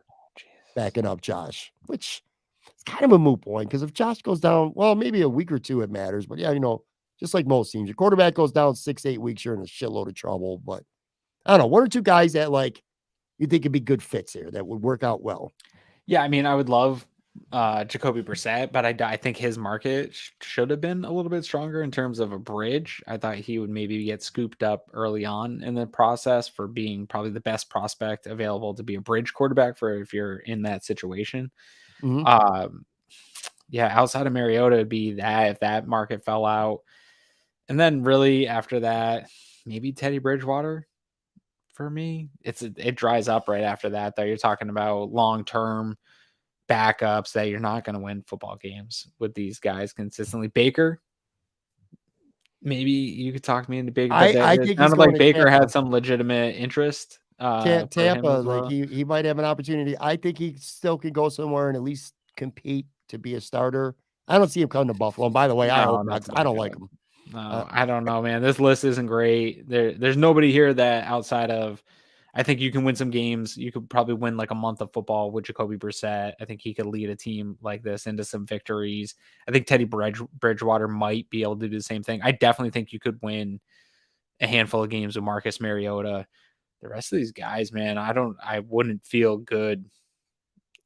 backing up Josh? Which it's kind of a moot point because if Josh goes down, well, maybe a week or two it matters. But yeah, just like most teams, your quarterback goes down 6-8 weeks, you're in a shitload of trouble. But I don't know, one or two guys that like you think could be good fits here that would work out well. Yeah, I mean, I would love Jacoby Brissett, but I think his market should have been a little bit stronger in terms of a bridge. I thought he would maybe get scooped up early on in the process for being probably the best prospect available to be a bridge quarterback for if you're in that situation. Yeah, outside of Mariota would be that if that market fell out. And then really after that, maybe Teddy Bridgewater for me. It dries up right after that, though. You're talking about long-term backups that you're not going to win football games with these guys consistently. Baker, maybe you could talk me into Baker, but I it think he's sounded going like to Baker Tampa. had some legitimate interest for Tampa, him as well. like he might have an opportunity. I think he still can go somewhere and at least compete to be a starter. I don't see him coming to Buffalo. And by the way, I hope not. I don't like him. No, I don't know, man. This list isn't great. There's nobody here that outside of, I think you can win some games. You could probably win like a month of football with Jacoby Brissett. I think he could lead a team like this into some victories. I think Teddy Bridgewater might be able to do the same thing. I definitely think you could win a handful of games with Marcus Mariota. The rest of these guys, man, I wouldn't feel good.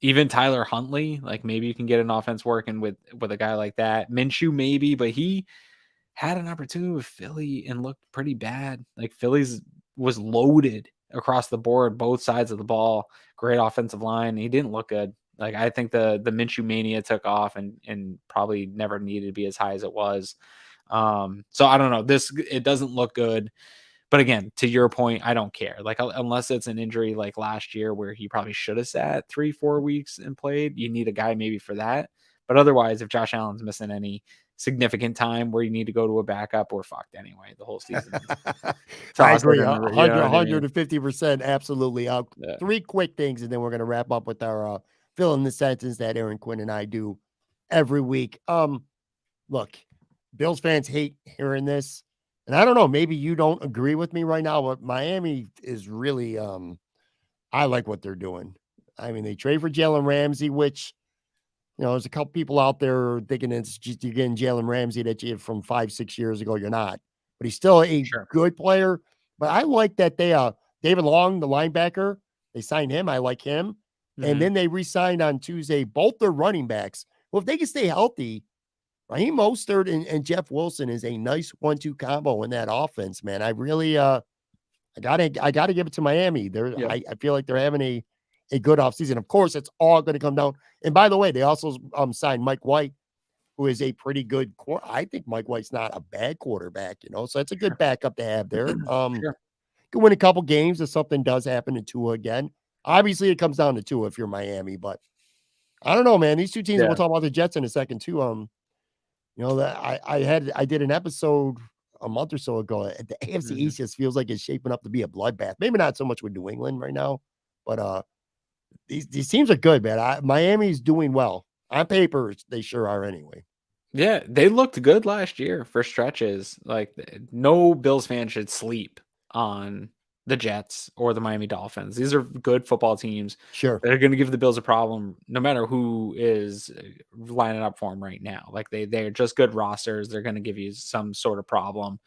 Even Tyler Huntley, like maybe you can get an offense working with a guy like that. Minshew, maybe, but he had an opportunity with Philly and looked pretty bad. Like Philly's was loaded across the board, both sides of the ball. Great offensive line. He didn't look good. Like I think the Minshew mania took off and probably never needed to be as high as it was. So I don't know. It doesn't look good. But again, to your point, I don't care. Like unless it's an injury like last year where he probably should have sat 3-4 weeks and played, you need a guy maybe for that. But otherwise, if Josh Allen's missing any significant time where you need to go to a backup, we're fucked anyway. The whole season. I agree. 150%. Absolutely. Yeah. 3 quick things, and then we're going to wrap up with our fill in the sentence that Aaron Quinn and I do every week. Look, Bills fans hate hearing this. And I don't know, maybe you don't agree with me right now, but Miami is really, I like what they're doing. I mean, they trade for Jalen Ramsey, which, you know, there's a couple people out there thinking it's just you're getting Jalen Ramsey that you had from 5-6 years ago. You're not, but he's still a good player. But I like that they, David Long, the linebacker, they signed him. I like him. Mm-hmm. And then they re-signed on Tuesday, both their running backs. Well, if they can stay healthy, Raheem Mostert and Jeff Wilson is a nice 1-2 combo in that offense, man. I really, I gotta give it to Miami. I feel like they're having a good offseason. Of course, it's all going to come down. And by the way, they also signed Mike White, who is a pretty good I think Mike White's not a bad quarterback, you know, so it's a good backup to have there. Can win a couple games if something does happen to Tua again. Obviously, it comes down to Tua if you're Miami, but I don't know, man. These two teams, we'll talk about the Jets in a second too. You know, that I did an episode a month or so ago. The AFC East just feels like it's shaping up to be a bloodbath. Maybe not so much with New England right now, but these teams are good, man. Miami's doing well. On paper, they sure are anyway. Yeah, they looked good last year for stretches. Like no Bills fan should sleep on the Jets or the Miami Dolphins. These are good football teams. Sure. They're going to give the Bills a problem no matter who is lining up for them right now. Like they're just good rosters. They're going to give you some sort of problem.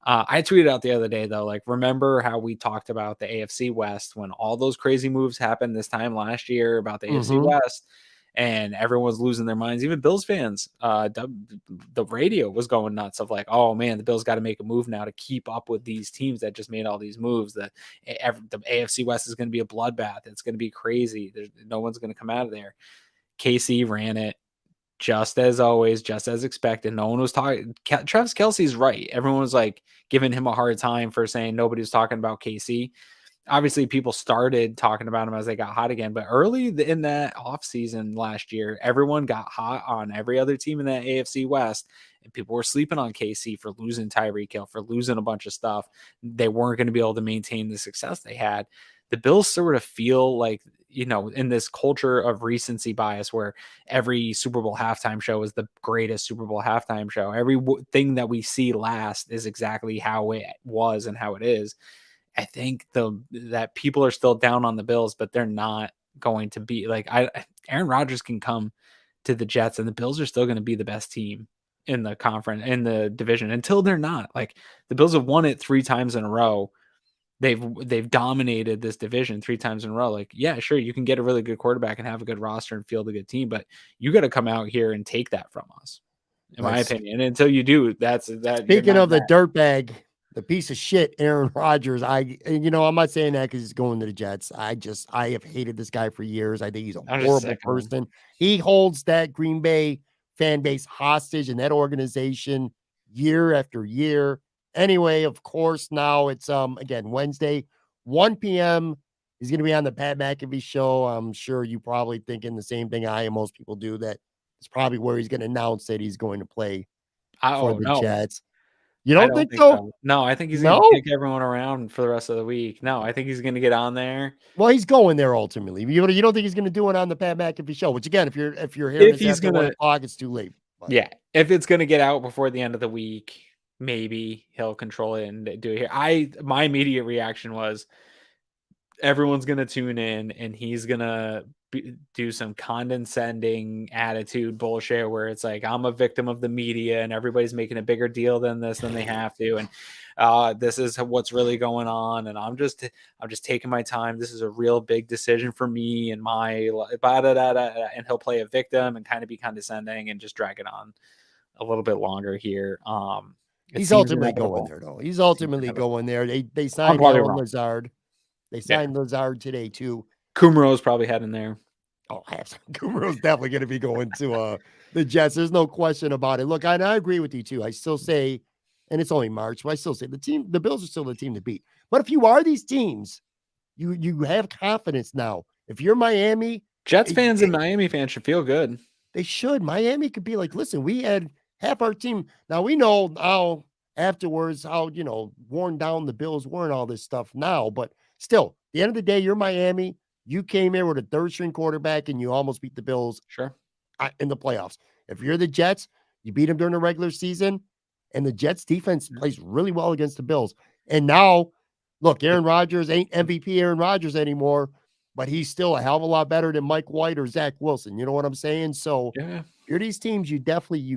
I tweeted out the other day, though, like, remember how we talked about the AFC West when all those crazy moves happened this time last year about the AFC West and everyone was losing their minds, even Bills fans. The radio was going nuts of like, oh man, the Bills got to make a move now to keep up with these teams that just made all these moves. The AFC West is going to be a bloodbath. It's going to be crazy. No one's going to come out of there. KC ran it just as always, just as expected. No one was talking. Travis Kelce's right. Everyone was like giving him a hard time for saying nobody was talking about KC. Obviously, people started talking about him as they got hot again, but early in that offseason last year, everyone got hot on every other team in that AFC West, and people were sleeping on KC for losing Tyreek Hill, for losing a bunch of stuff. They weren't going to be able to maintain the success they had. The Bills sort of feel like, you know, in this culture of recency bias where every Super Bowl halftime show is the greatest Super Bowl halftime show. Everything that we see last is exactly how it was and how it is. I think that people are still down on the Bills, but they're not going to be like Aaron Rodgers can come to the Jets and the Bills are still going to be the best team in the conference, in the division, until they're not. Like the Bills have won it 3 times in a row. They've dominated this division 3 times in a row. Like, yeah, sure, you can get a really good quarterback and have a good roster and field a good team, but you got to come out here and take that from us, in my opinion. And until you do, that's that. Speaking of the dirtbag, the piece of shit, Aaron Rodgers. I'm not saying that because he's going to the Jets. I have hated this guy for years. I think he's a horrible person. He holds that Green Bay fan base hostage and that organization year after year. Anyway, of course, now it's again Wednesday. 1 p.m. He's going to be on the Pat McAfee show. I'm sure you probably thinking the same thing I and most people do, that it's probably where he's going to announce that he's going to play for the Jets. You I don't think so? No, I think he's going to kick everyone around for the rest of the week. No, I think he's going to get on there. Well, he's going there ultimately. You don't think he's going to do it on the Pat McAfee show? Which again, if you're hearing this after 1 o'clock, it's too late. But. Yeah, if it's going to get out before the end of the week, maybe he'll control it and do it here. My immediate reaction was, everyone's going to tune in and he's going to do some condescending attitude bullshit where it's like, I'm a victim of the media and everybody's making a bigger deal than they have to. And this is what's really going on. And I'm just taking my time. This is a real big decision for me and my and he'll play a victim and kind of be condescending and just drag it on a little bit longer here. He's ultimately going there though. He's ultimately going there. They signed Alan Lazard. They signed Lazard today too. Kumro's probably heading there. Oh, Kumro's definitely going to be going to the Jets. There's no question about it. Look, I agree with you too. I still say, and it's only March, but I still say the Bills are still the team to beat. But if you are these teams, you have confidence now. If you're Miami, Jets fans and Miami fans should feel good. They should. Miami could be like, listen, we had half our team. Now we know how afterwards how worn down the Bills were and all this stuff now, but still, at the end of the day, you're Miami. You came in with a third-string quarterback, and you almost beat the Bills in the playoffs. If you're the Jets, you beat them during the regular season, and the Jets' defense plays really well against the Bills. And now, look, Aaron Rodgers ain't MVP Aaron Rodgers anymore, but he's still a hell of a lot better than Mike White or Zach Wilson. You know what I'm saying? So, if you're these teams, you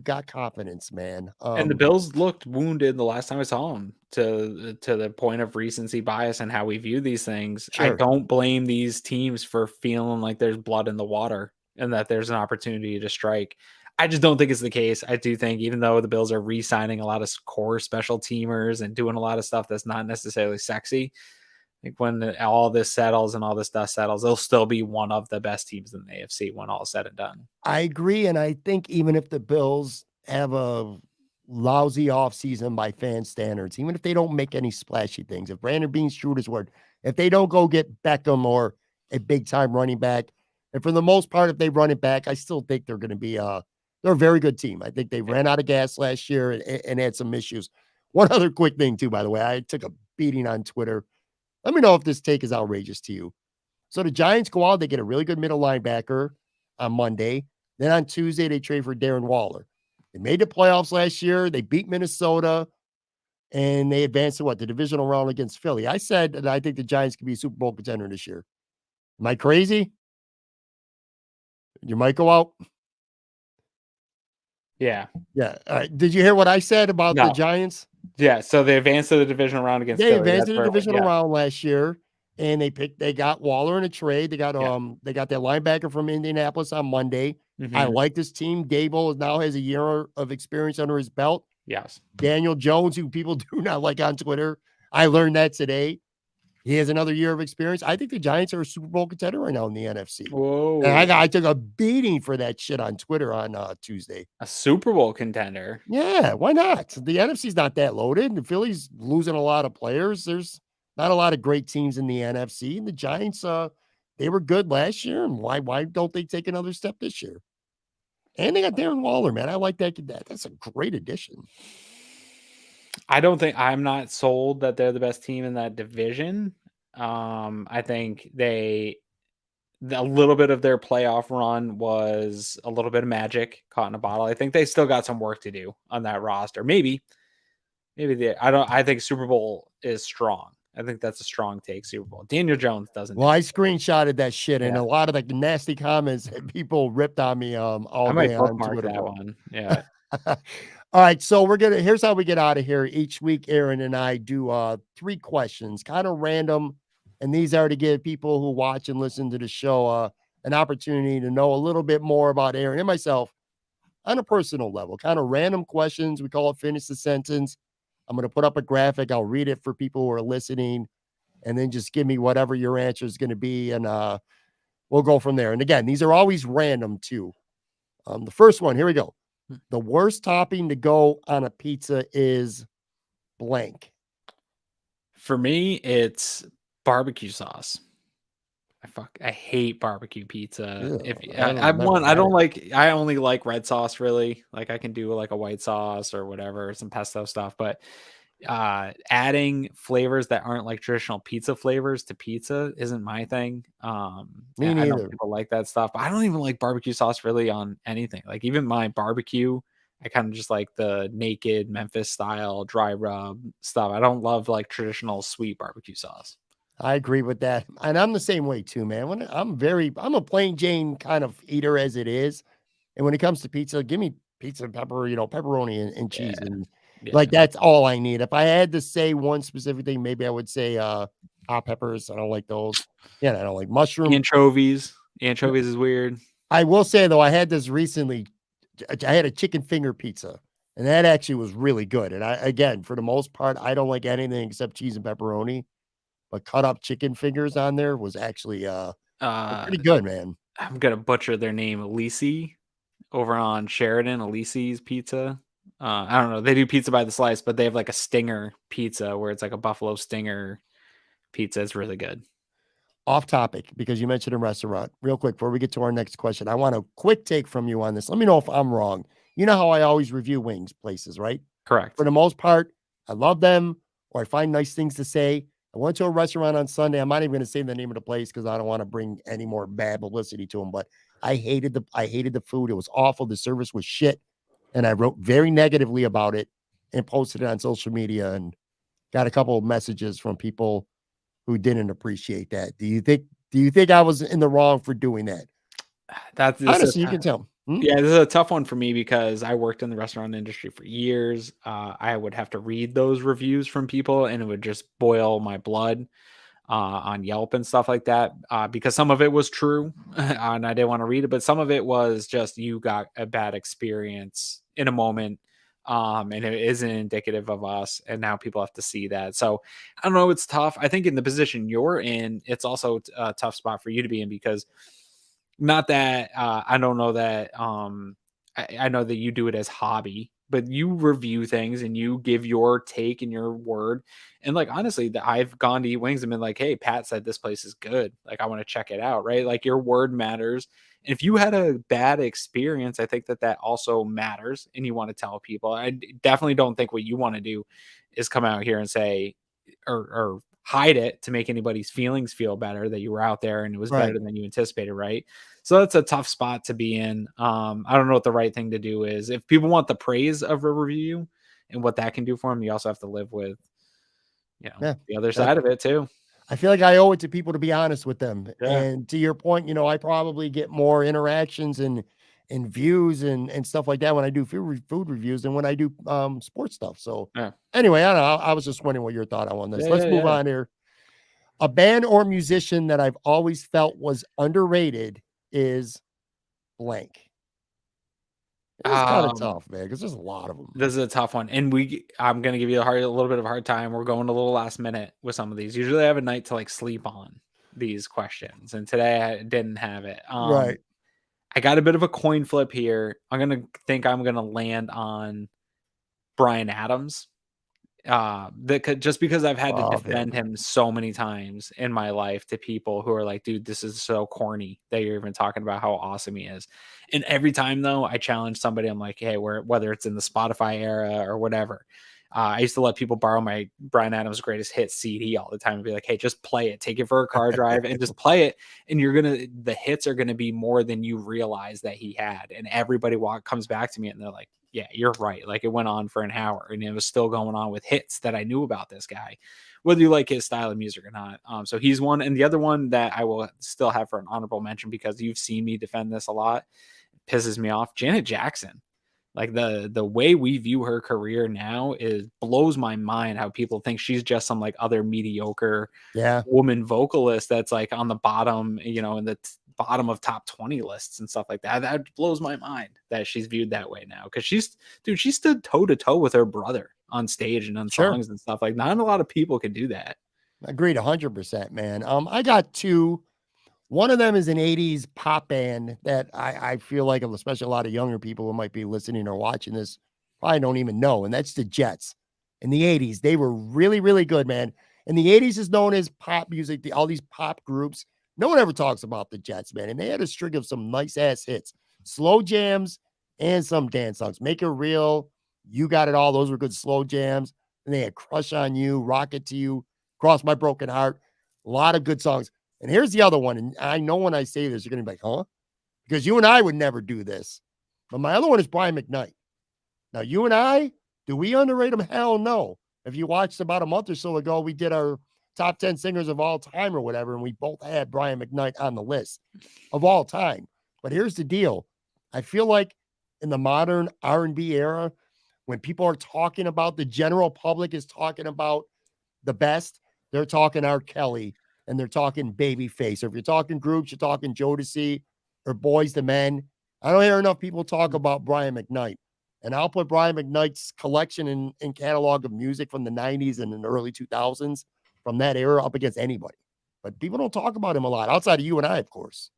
got confidence, man. And the Bills looked wounded the last time I saw them to the point of recency bias and how we view these things. Sure. I don't blame these teams for feeling like there's blood in the water and that there's an opportunity to strike. I just don't think it's the case. I do think even though the Bills are re-signing a lot of core special teamers and doing a lot of stuff that's not necessarily sexy, I think when all this settles and all this dust settles, they'll still be one of the best teams in the AFC when all is said and done. I agree. And I think even if the Bills have a lousy offseason by fan standards, even if they don't make any splashy things, if Brandon Beane's true to his word, if they don't go get Beckham or a big-time running back, and for the most part, if they run it back, I still think they're going to be they're a very good team. I think they ran out of gas last year and had some issues. One other quick thing, too, by the way, I took a beating on Twitter. Let me know if this take is outrageous to you. So the Giants go out, they get a really good middle linebacker on Monday. Then on Tuesday, they trade for Darren Waller. They made the playoffs last year. They beat Minnesota, and they advanced to the divisional round against Philly. I said that I think the Giants could be a Super Bowl contender this year. Am I crazy? Did your mic go out? Yeah. Yeah. All right. Did you hear what I said about the Giants? Yeah. So they advanced to the divisional round against Philly. They advanced to the divisional round last year, and they got Waller in a trade. They got they got that linebacker from Indianapolis on Monday. Mm-hmm. I like this team. Dable now has a year of experience under his belt. Yes. Daniel Jones, who people do not like on Twitter. I learned that today. He has another year of experience. I think the Giants are a Super Bowl contender right now in the NFC. Whoa. And I took a beating for that shit on Twitter on Tuesday. A Super Bowl contender? Yeah, why not? The NFC's not that loaded. The Philly's losing a lot of players. There's not a lot of great teams in the NFC. And the Giants, they were good last year. And why don't they take another step this year? And they got Darren Waller, man. I like that. That's a great addition. I'm not sold that they're the best team in that division. I think a little bit of their playoff run was a little bit of magic caught in a bottle. I think they still got some work to do on that roster. Maybe I think Super Bowl is strong. I think that's a strong take, Super Bowl. Daniel Jones doesn't. Well, I screenshotted that shit, and a lot of the nasty comments that people ripped on me all I might day bookmark on Twitter. That one. Yeah. All right, so here's how we get out of here. Each week, Aaron and I do 3 questions, kind of random, and these are to give people who watch and listen to the show an opportunity to know a little bit more about Aaron and myself on a personal level. Kind of random questions. We call it Finish the Sentence. I'm going to put up a graphic. I'll read it for people who are listening, and then just give me whatever your answer is going to be, and we'll go from there. And again, these are always random too. The first one, here we go. The worst topping to go on a pizza is blank. For me, it's Barbecue sauce. I hate barbecue pizza. Ew, I only like red sauce really. Like I can do like a white sauce or whatever, some pesto stuff, but adding flavors that aren't like traditional pizza flavors to pizza isn't my thing. Me I know neither. people like that stuff, but I don't even like barbecue sauce really on anything. Like even my barbecue, I kind of just like the naked Memphis style dry rub stuff. I don't love like traditional sweet barbecue sauce. I agree with that. And I'm the same way too, man. I'm a plain Jane kind of eater as it is. And when it comes to pizza, give me pizza, pepperoni and cheese. And like, Yeah. that's all I need. If I had to say one specific thing, maybe I would say, hot peppers. I don't like those. Yeah. I don't like mushroom. Anchovies is weird. I will say though, I had this recently. I had a chicken finger pizza and that actually was really good. And again, for the most part, I don't like anything except cheese and pepperoni. But cut up chicken fingers on there was actually pretty good, man. I'm gonna butcher their name, Elise, over on Sheridan, Elise's Pizza. I don't know. They do pizza by the slice, but they have like a stinger pizza where it's like a buffalo stinger pizza. It's really good. Off topic, because you mentioned a restaurant. Real quick, before we get to our next question, I want a quick take from you on this. Let me know if I'm wrong. You know how I always review wings places, right? Correct. For the most part, I love them or I find nice things to say. I went to a restaurant on Sunday. I'm not even going to say the name of the place because I don't want to bring any more bad publicity to them. But I hated the food. It was awful. The service was shit, and I wrote very negatively about it and posted it on social media and got a couple of messages from people who didn't appreciate that. Do you think I was in the wrong for doing that? That's honestly, you can tell. Yeah, this is a tough one for me because I worked in the restaurant industry for years. I would have to read those reviews from people and it would just boil my blood on Yelp and stuff like that because some of it was true and I didn't want to read it, but some of it was just you got a bad experience in a moment and it isn't indicative of us. And now people have to see that. So I don't know. It's tough. I think in the position you're in, it's also a tough spot for you to be in because not that I don't know that I know that you do it as hobby, but you review things and you give your take and your word. And like honestly, I've gone to eat wings and been like, hey, Pat said this place is good. Like I want to check it out, right? Like your word matters. And if you had a bad experience, I think that also matters and you want to tell people. I definitely don't think what you want to do is come out here and say or hide it to make anybody's feelings feel better that you were out there and it was better than you anticipated, right? So that's a tough spot to be in. I don't know what the right thing to do is. If people want the praise of a review and what that can do for them, you also have to live with, the other side of it too. I feel like I owe it to people to be honest with them. Yeah. And to your point, I probably get more interactions and views and stuff like that when I do food reviews than when I do sports stuff. So anyway, I don't know. I was just wondering what your thought on this. Let's move on here. A band or musician that I've always felt was underrated is blank. It's kind of tough, man, because there's a lot of them. This is a tough one. And I'm going to give you a little bit of a hard time. We're going a little last minute with some of these. Usually I have a night to like sleep on these questions. And today I didn't have it. Right. I got a bit of a coin flip here. I'm going to land on Bryan Adams. Just because I've had to defend him so many times in my life to people who are like, dude, this is so corny that you're even talking about how awesome he is. And every time though, I challenge somebody, I'm like, hey, whether it's in the Spotify era or whatever, I used to let people borrow my Bryan Adams Greatest Hits CD all the time and be like, hey, just play it, take it for a car drive and just play it. And the hits are going to be more than you realize that he had. And everybody comes back to me and they're like, yeah, you're right. Like it went on for an hour and it was still going on with hits that I knew about this guy, whether you like his style of music or not. So he's one. And the other one that I will still have for an honorable mention, because you've seen me defend this a lot, pisses me off, Janet Jackson. Like the way we view her career now blows my mind how people think she's just some like other mediocre woman vocalist that's like on the bottom, in the bottom of top 20 lists and stuff like that. That blows my mind that she's viewed that way now. Cause she stood toe to toe with her brother on stage and on songs and stuff. Like not a lot of people can do that. Agreed 100%, man. I got two. One of them is an 80s pop band that I feel like, especially a lot of younger people who might be listening or watching this, probably don't even know. And that's the Jets. In the 80s, they were really, really good, man. And the 80s is known as pop music, all these pop groups. No one ever talks about the Jets, man. And they had a string of some nice ass hits, slow jams, and some dance songs. Make It Real, You Got It All. Those were good slow jams. And they had Crush on You, Rocket to You, Cross My Broken Heart. A lot of good songs. And here's the other one. And I know when I say this, you're going to be like, huh? Because you and I would never do this. But my other one is Brian McKnight. Now, you and I, do we underrate him? Hell no. If you watched about a month or so ago, we did our top 10 singers of all time or whatever, and we both had Brian McKnight on the list of all time. But here's the deal. I feel like in the modern R&B era, when people are talking about, the general public is talking about the best, they're talking R. Kelly and they're talking Babyface. Or if you're talking groups, you're talking Jodeci or Boys II Men. I don't hear enough people talk about Brian McKnight. And I'll put Brian McKnight's collection and catalog of music from the 90s and in the early 2000s from that era up against anybody. But people don't talk about him a lot, outside of you and I, of course.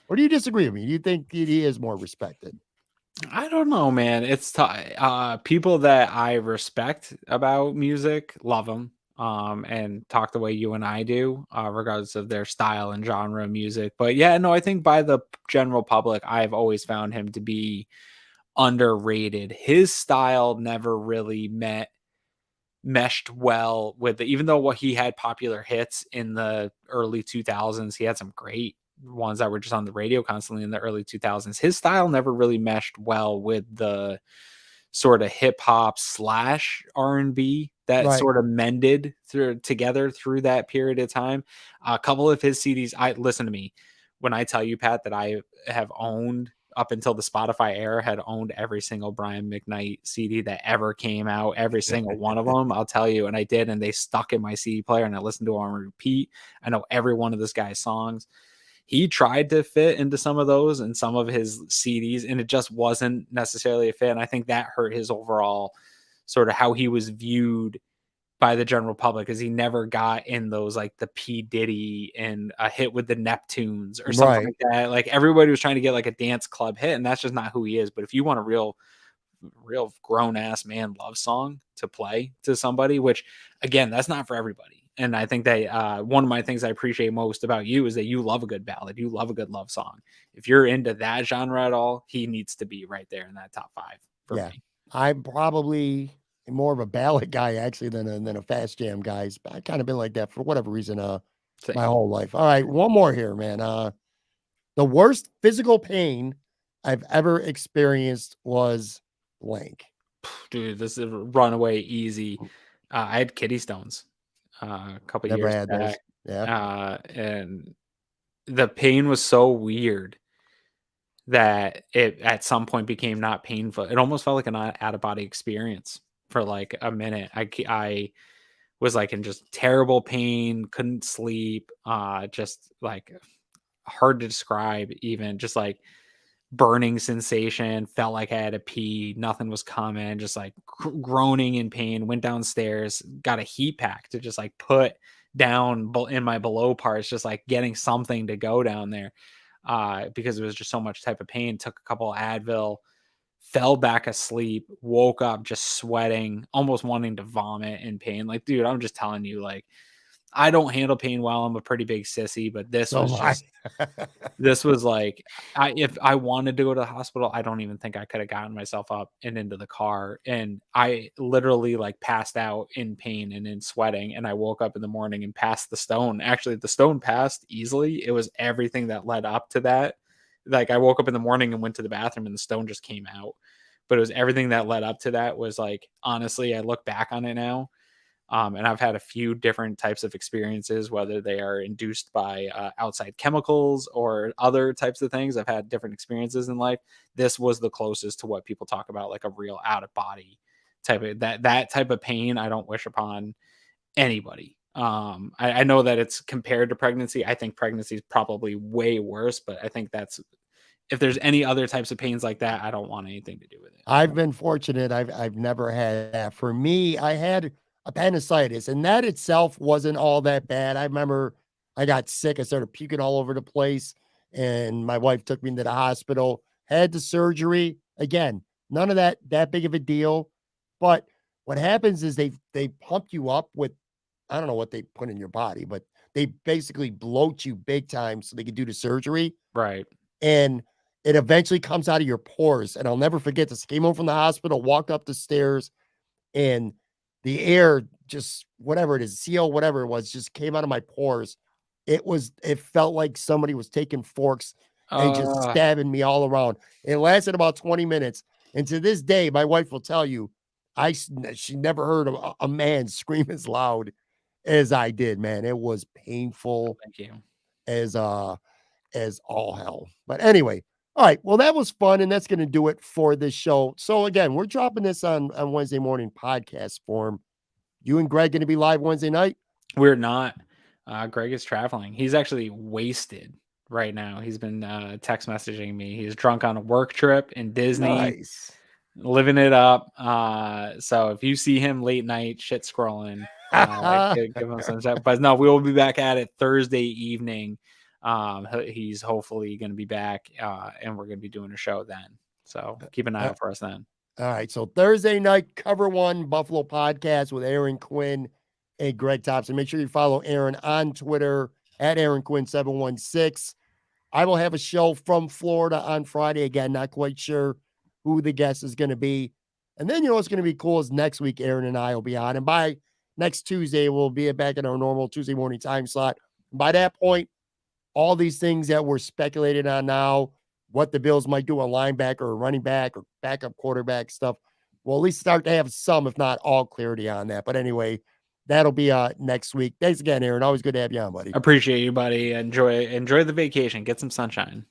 Or do you disagree with me? Do you think he is more respected? I don't know, man. It's people that I respect about music love him and talk the way you and I do, regardless of their style and genre of music. But yeah, no, I think by the general public, I've always found him to be underrated. His style never really meshed well with even though what he had popular hits in the early 2000s, he had some great ones that were just on the radio constantly in the early 2000s. His style never really meshed well with the sort of hip hop / R&B that sort of mended together through that period of time. A couple of his CDs, listen to me when I tell you, Pat, that I have owned up until the Spotify era, had owned every single Brian McKnight CD that ever came out, every single one of them, I'll tell you. And I did, and they stuck in my CD player and I listened to them on repeat. I know every one of this guy's songs. He tried to fit into some of those and some of his CDs, and it just wasn't necessarily a fit. And I think that hurt his overall sort of how he was viewed by the general public, because he never got in those like the P. Diddy and a hit with the Neptunes or something like that. Like everybody was trying to get like a dance club hit, and that's just not who he is. But if you want a real grown ass man love song to play to somebody, which again, that's not for everybody. And I think that one of my things I appreciate most about you is that you love a good ballad. You love a good love song. If you're into that genre at all, he needs to be right there in that top 5 for me. I'm probably more of a ballad guy actually than a fast jam guy. I've kind of been like that for whatever reason my whole life. All right, one more here, man. The worst physical pain I've ever experienced was blank. Dude, this is runaway easy. I had kidney stones a couple Never years had back. those. Yeah. And the pain was so weird that it at some point became not painful. It almost felt like an out-of-body experience for like a minute. I was like in just terrible pain, couldn't sleep, just like hard to describe, even just like burning sensation, felt like I had to pee, nothing was coming, just like groaning in pain. Went downstairs, got a heat pack to just like put down in my below parts, just like getting something to go down there, because it was just so much type of pain. Took a couple of Advil, fell back asleep, woke up just sweating, almost wanting to vomit in pain. Like, dude, I'm just telling you, like, I don't handle pain well. I'm a pretty big sissy, but this was just, this was like, if I wanted to go to the hospital, I don't even think I could have gotten myself up and into the car. And I literally like passed out in pain and in sweating. And I woke up in the morning and passed the stone. Actually, the stone passed easily. It was everything that led up to that. Like I woke up in the morning and went to the bathroom and the stone just came out. But it was everything that led up to that was like, honestly, I look back on it now. And I've had a few different types of experiences, whether they are induced by outside chemicals or other types of things. I've had different experiences in life. This was the closest to what people talk about, like a real out of body type of that type of pain. I don't wish upon anybody. I know that it's compared to pregnancy. I think pregnancy is probably way worse, but I think that's, if there's any other types of pains like that, I don't want anything to do with it. I've been fortunate. I've never had that. For me, I had appendicitis, and that itself wasn't all that bad. I remember I got sick. I started puking all over the place, and my wife took me into the hospital, had the surgery. Again, none of that big of a deal. But what happens is they pump you up with I don't know what they put in your body, but they basically bloat you big time so they can do the surgery. Right. And it eventually comes out of your pores. And I'll never forget this. Came home from the hospital, walked up the stairs, and the air just whatever it is, CO, whatever it was, just came out of my pores. It felt like somebody was taking forks and just stabbing me all around. It lasted about 20 minutes. And to this day, my wife will tell you, she never heard a man scream as loud as I did, man. It was painful. Thank you. As all hell. But anyway, all right. Well, that was fun, and that's going to do it for this show. So again, we're dropping this on Wednesday morning podcast form. You and Greg going to be live Wednesday night? We're not. Greg is traveling. He's actually wasted right now. He's been text messaging me. He's drunk on a work trip in Disney. Nice. Living it up. So if you see him late night shit scrolling, give him some stuff. But no, we will be back at it Thursday evening. He's hopefully going to be back, and we're going to be doing a show then. So keep an eye out for us then. All right. So Thursday night, Cover One Buffalo podcast with Aaron Quinn and Greg Thompson. Make sure you follow Aaron on Twitter at Aaron Quinn 716. I will have a show from Florida on Friday. Again, not quite sure who the guest is going to be. And then, what's going to be cool is next week, Aaron and I will be on. And by next Tuesday, we'll be back in our normal Tuesday morning time slot. By that point, all these things that we're speculating on now, what the Bills might do, a linebacker or running back or backup quarterback stuff, we'll at least start to have some, if not all, clarity on that. But anyway, that'll be next week. Thanks again, Aaron. Always good to have you on, buddy. Appreciate you, buddy. Enjoy the vacation. Get some sunshine.